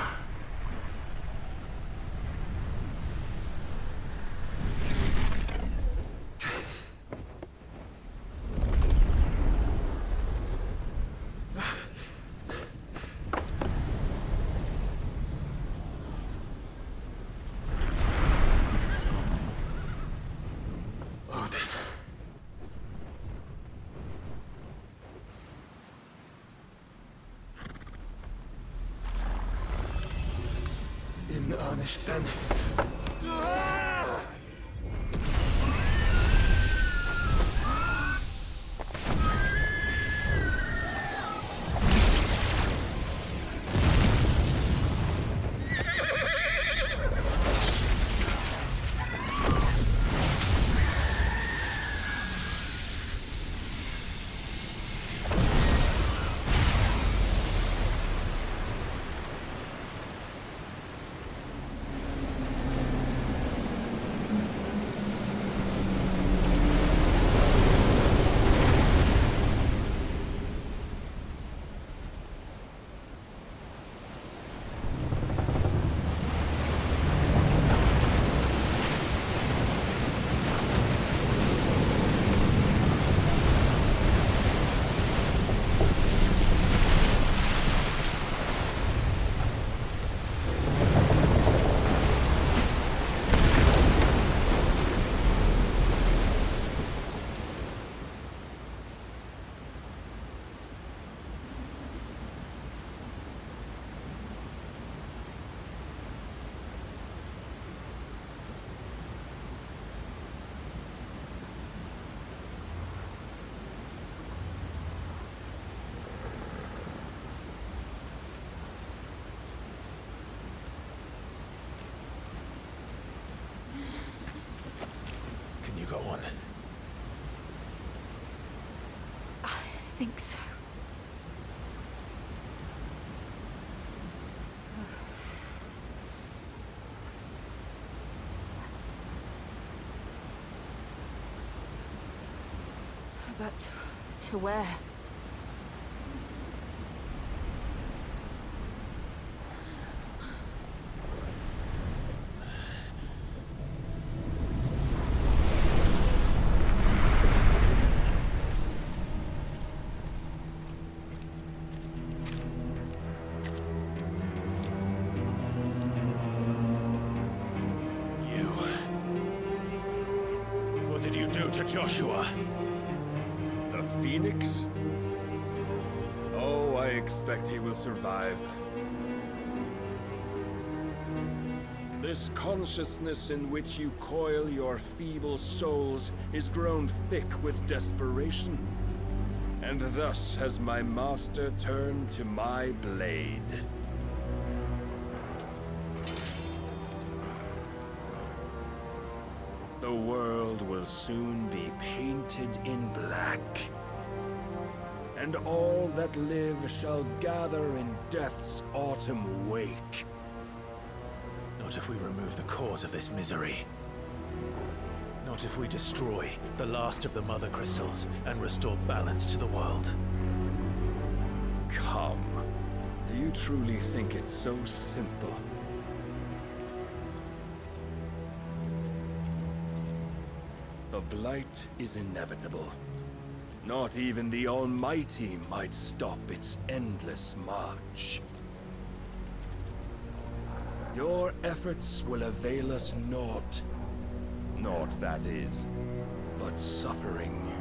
In earnest, then. Go on. I think so. But to where? To Joshua. The Phoenix? Oh, I expect he will survive. This consciousness in which you coil your feeble souls is grown thick with desperation. And thus has my master turned to my blade. The world will soon be painted in black, and all that live shall gather in death's autumn wake. Not if we remove the cause of this misery. Not if we destroy the last of the Mother Crystals and restore balance to the world. Come. Do you truly think it's so simple? The Blight is inevitable. Not even the Almighty might stop its endless march. Your efforts will avail us naught. Naught, that is, but suffering.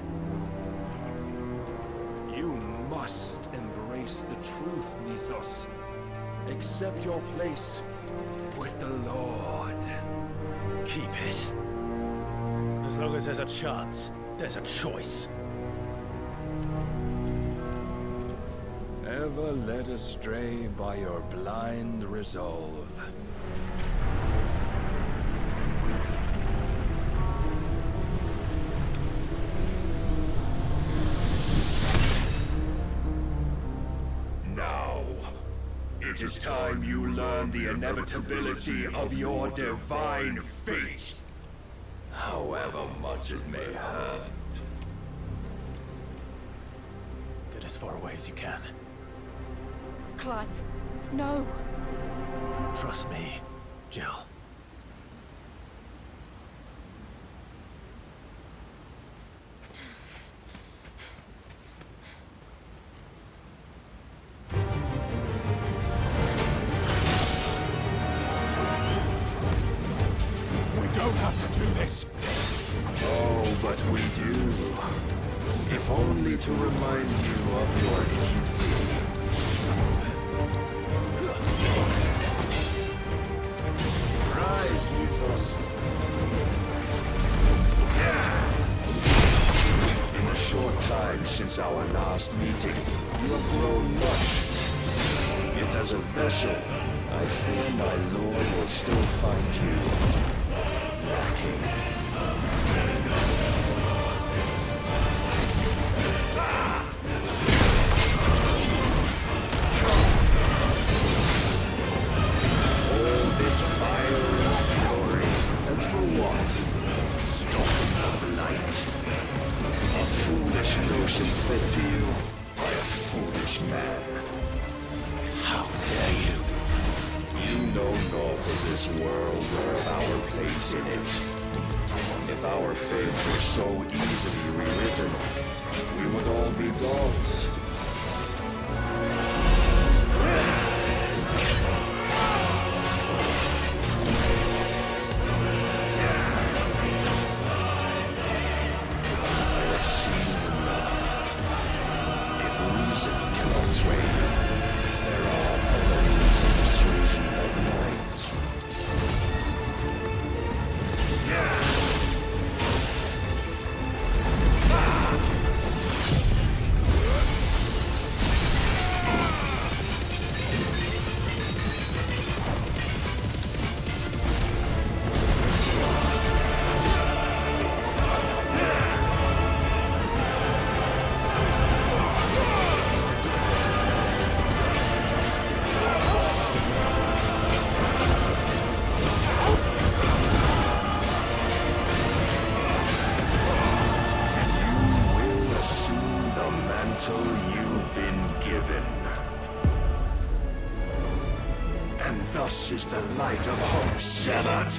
You must embrace the truth, Mythos. Accept your place with the Lord. Keep it. As long as there's a chance, there's a choice. Ever led astray by your blind resolve. Now, it It is time you learn the inevitability of your divine fate. However much it may hurt. Get as far away as you can. Clive, no. Trust me, Jill. We don't have to do this. Oh, but we do. If only to remind you of your duty. Rise, Mythos. In the short time since our last meeting, you have grown much. Yet as a vessel, I fear my lord will still find you lacking. This fire and fury, and for what? Stopping the light. A foolish notion fed to you by a foolish man. How dare you? You know naught of this world or of our place in it. If our fates were so easily rewritten, we would all be gods. Thus is the light of hope severed.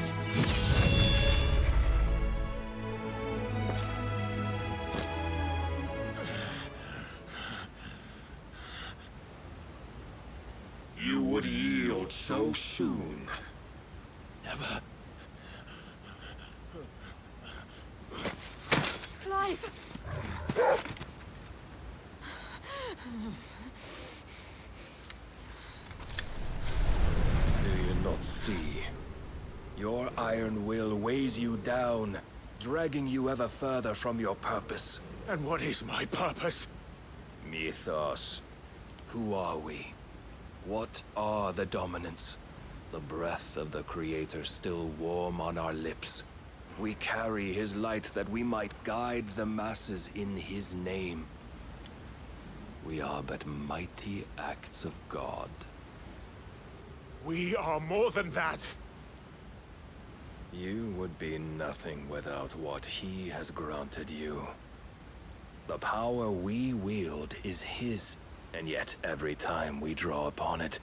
You would yield so soon. Never. Clive! Not see. Your iron will weighs you down, dragging you ever further from your purpose. And what is my purpose? Mythos. Who are we? What are the dominants? The breath of the Creator still warm on our lips. We carry his light that we might guide the masses in his name. We are but mighty acts of God. We are more than that! You would be nothing without what he has granted you. The power we wield is his, and yet every time we draw upon it,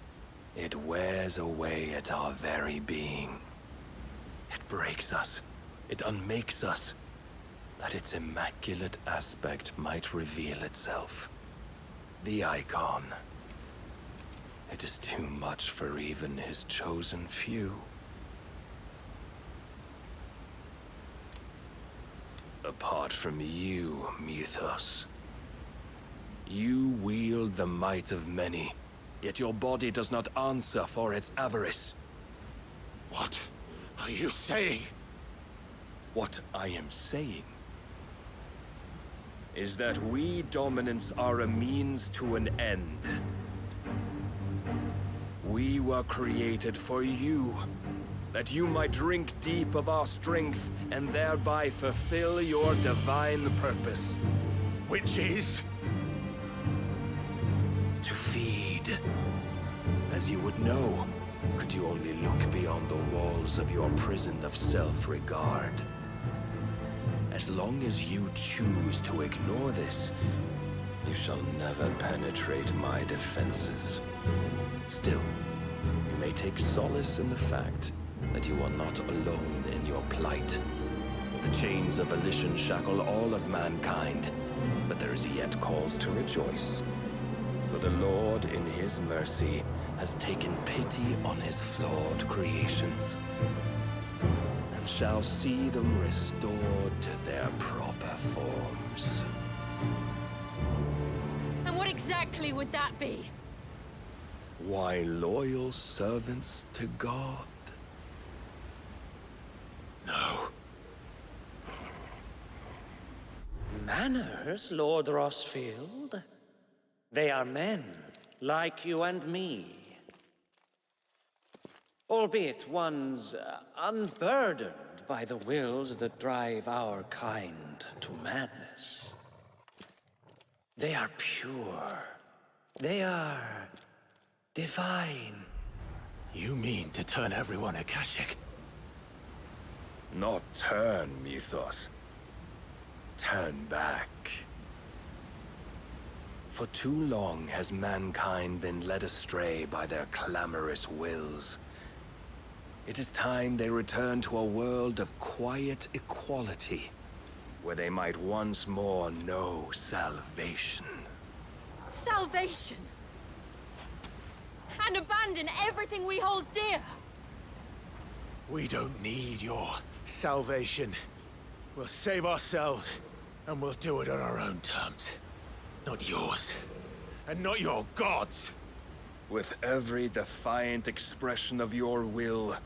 it wears away at our very being. It breaks us, it unmakes us, that its immaculate aspect might reveal itself. The icon. It is too much for even his chosen few. Apart from you, Mythos, you wield the might of many, yet your body does not answer for its avarice. What are you saying? What I am saying is that we dominants are a means to an end. We were created for you, that you might drink deep of our strength and thereby fulfill your divine purpose. Which is? To feed as you would know, could you only look beyond the walls of your prison of self-regard. As long as you choose to ignore this, you shall never penetrate my defenses. Still, you may take solace in the fact that you are not alone in your plight. The chains of volition shackle all of mankind, but there is yet cause to rejoice. For the Lord, in his mercy, has taken pity on his flawed creations, and shall see them restored to their proper forms. And what exactly would that be? Why, loyal servants to God. No. Manners, Lord Rossfield? They are men, like you and me. Albeit ones unburdened by the wills that drive our kind to madness. They are pure. They are divine. You mean to turn everyone Akashic? Not turn, Mythos. Turn back. For too long has mankind been led astray by their clamorous wills. It is time they return to a world of quiet equality, where they might once more know salvation. Salvation? And abandon everything we hold dear? We don't need your salvation. We'll save ourselves, and we'll do it on our own terms. Not yours, and not your gods. With every defiant expression of your will,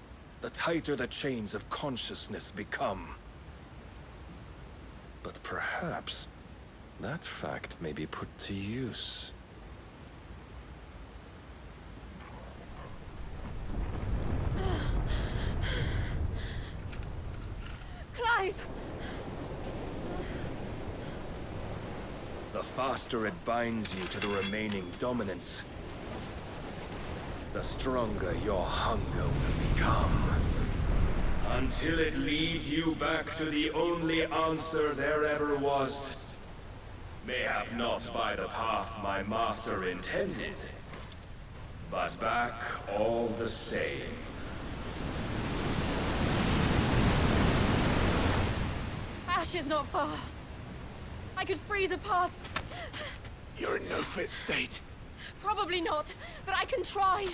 the tighter the chains of consciousness become. But perhaps that fact may be put to use. Clive! The faster it binds you to the remaining dominance, the stronger your hunger will become. Until it leads you back to the only answer there ever was. Mayhap not by the path my master intended, but back all the same. Ash is not far. I could freeze a path. You're in no fit state. Probably not, but I can try.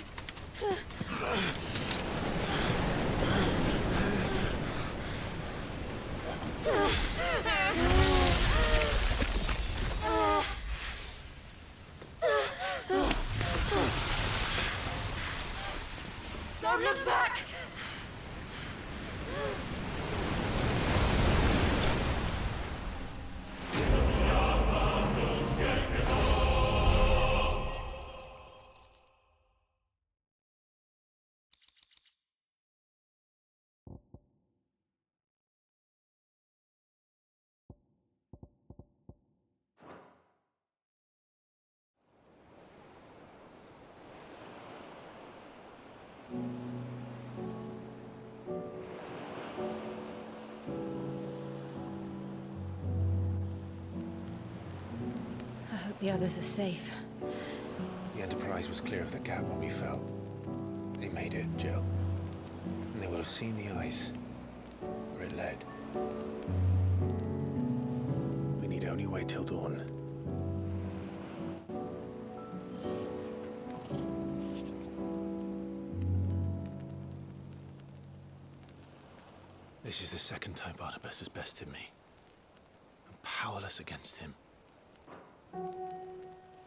Don't look back! The others are safe. The Enterprise was clear of the gap when we fell. They made it, Jill. And they will have seen the ice where it led. We need only wait till dawn. This is the second time Barnabas has bested me. I'm powerless against him.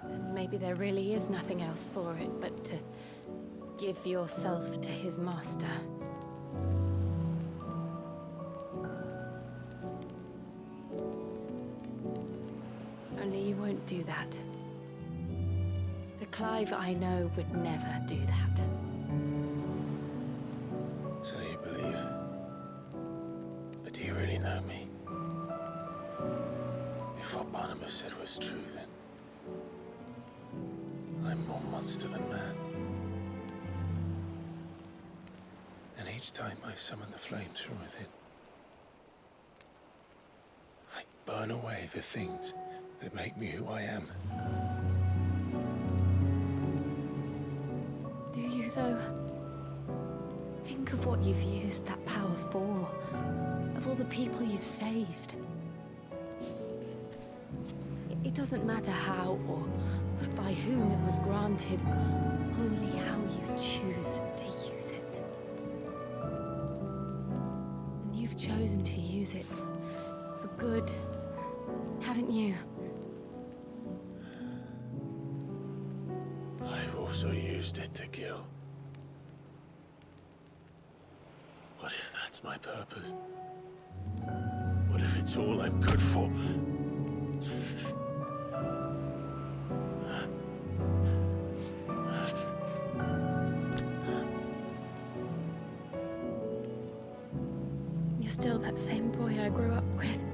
And maybe there really is nothing else for it but to give yourself to his master. Only you won't do that. The Clive I know would never do that. So you believe? But do you really know me? If what Barnabas said was true, then I'm more monster than man. each time I summon the flames from within, I burn away the things that make me who I am. Do you, though? Think of what you've used that power for, of all the people you've saved. It doesn't matter how or by whom it was granted, only how you choose to use it. And you've chosen to use it for good, haven't you? I've also used it to kill. What if that's my purpose? What if it's all I'm good for? You're still that same boy I grew up with.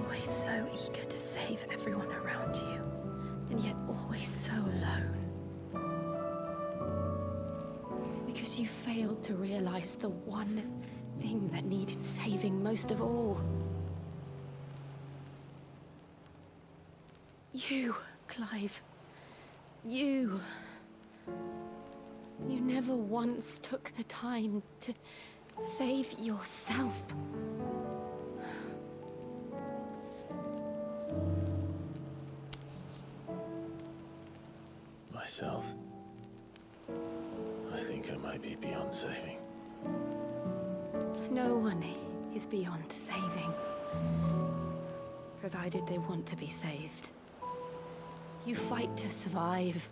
Always so eager to save everyone around you, and yet always so alone. Because you failed to realize the one thing that needed saving most of all. You, Clive. You. You never once took the time to save yourself. Myself? I think I might be beyond saving. No one is beyond saving, provided they want to be saved. You fight to survive.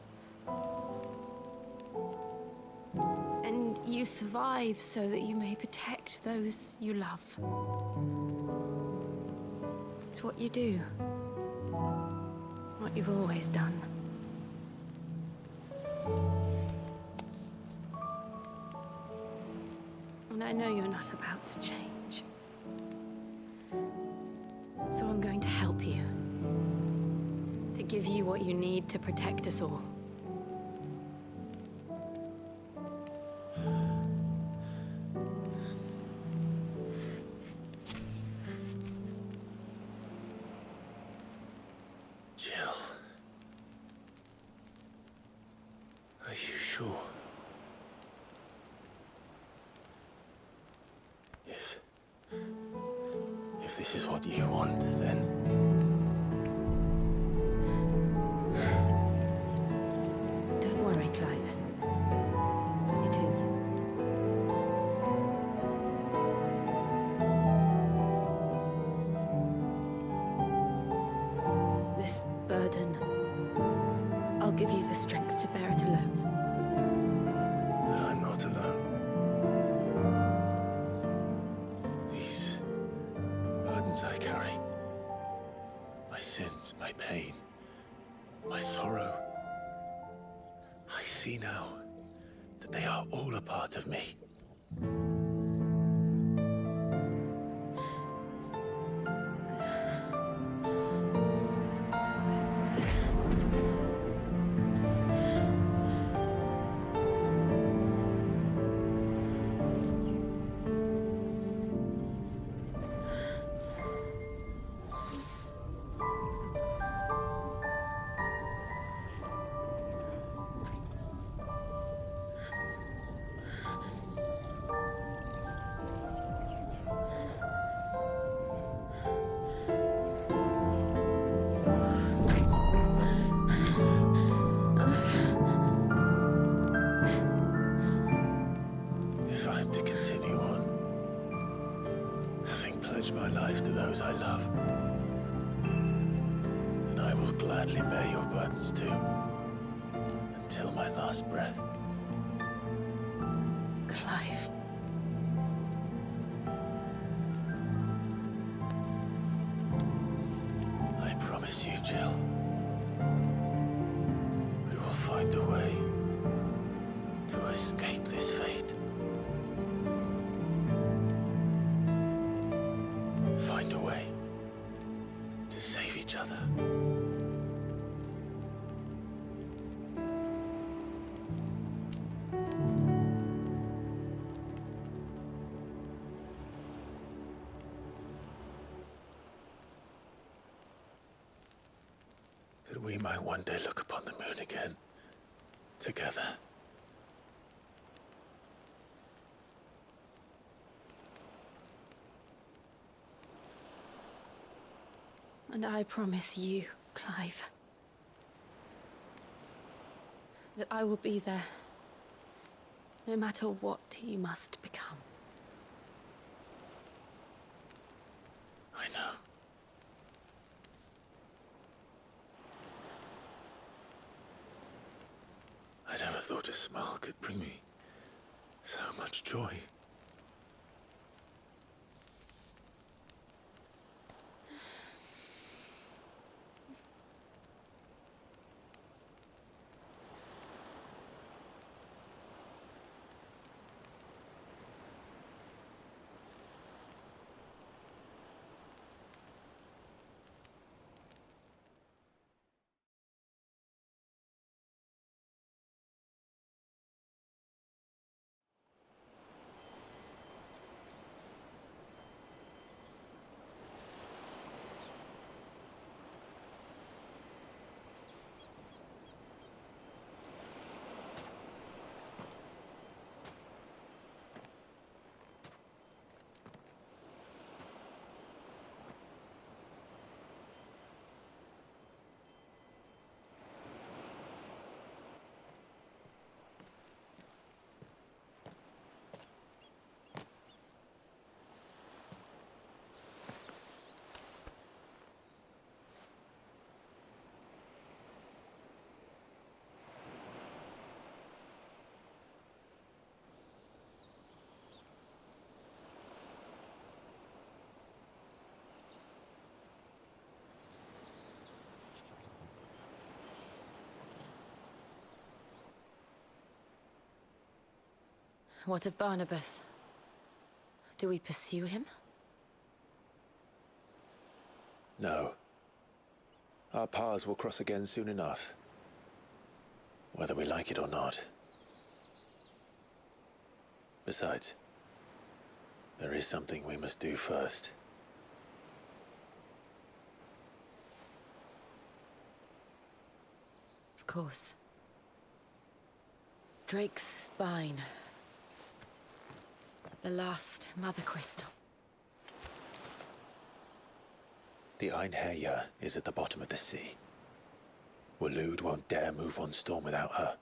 And you survive so that you may protect those you love. It's what you do. What you've always done. And I know you're not about to change. So I'm going to help you. To give you what you need to protect us all. Jill. Are you sure? If this is what you want, then... Don't worry, Clive. It is. This burden, I'll give you the strength to bear it alone. But I'm not alone. These burdens I carry, my sins, my pain, my sorrow, I see now that they are all a part of me. If I'm to continue on, having pledged my life to those I love, then I will gladly bear your burdens too, until my last breath. Clive. I promise you, Jill, we will find a way to escape this fate. Find a way to save each other. that we might one day look upon the moon again, together. And I promise you, Clive, that I will be there, no matter what you must become. I know. I never thought a smile could bring me so much joy. What of Barnabas? Do we pursue him? No. Our paths will cross again soon enough. Whether we like it or not. Besides, there is something we must do first. Of course. Drake's spine. The last Mother Crystal. The Einherjar is at the bottom of the sea. Waloed won't dare move on Storm without her.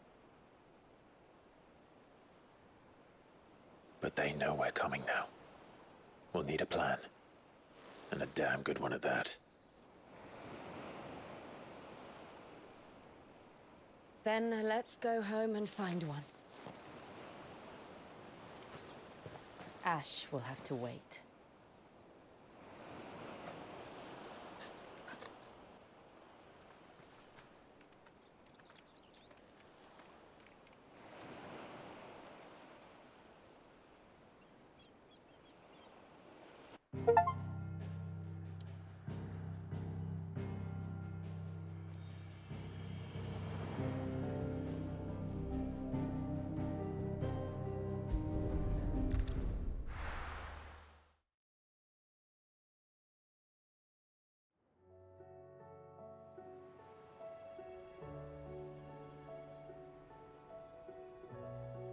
But they know we're coming now. We'll need a plan. And a damn good one at that. Then let's go home and find one. Ash will have to wait.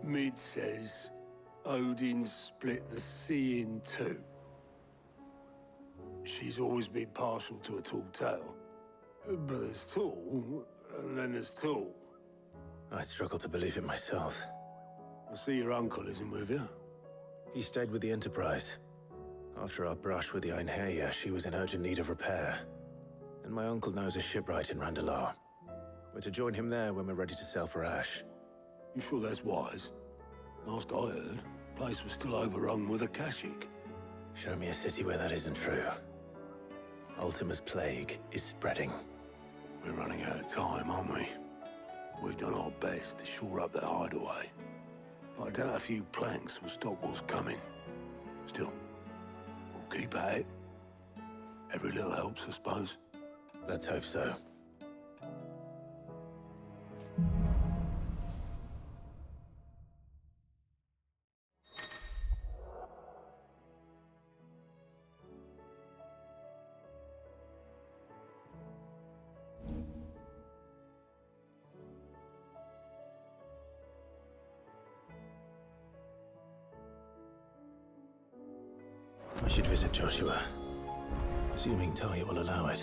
Mid says Odin split the sea in two. She's always been partial to a tall tale. But there's tall, and then there's tall. I struggle to believe it myself. I see your uncle isn't with you. He stayed with the Enterprise. After our brush with the Einherjar, she was in urgent need of repair. And my uncle knows a shipwright in Randalar. We're to join him there when we're ready to sail for Ash. You sure that's wise? Last I heard, the place was still overrun with Akashic. Show me a city where that isn't true. Ultima's plague is spreading. We're running out of time, aren't we? We've done our best to shore up that hideaway. But I doubt a few planks will stop what's coming. Still, we'll keep at it. Every little helps, I suppose. Let's hope so. should visit Joshua. Assuming Talia will allow it.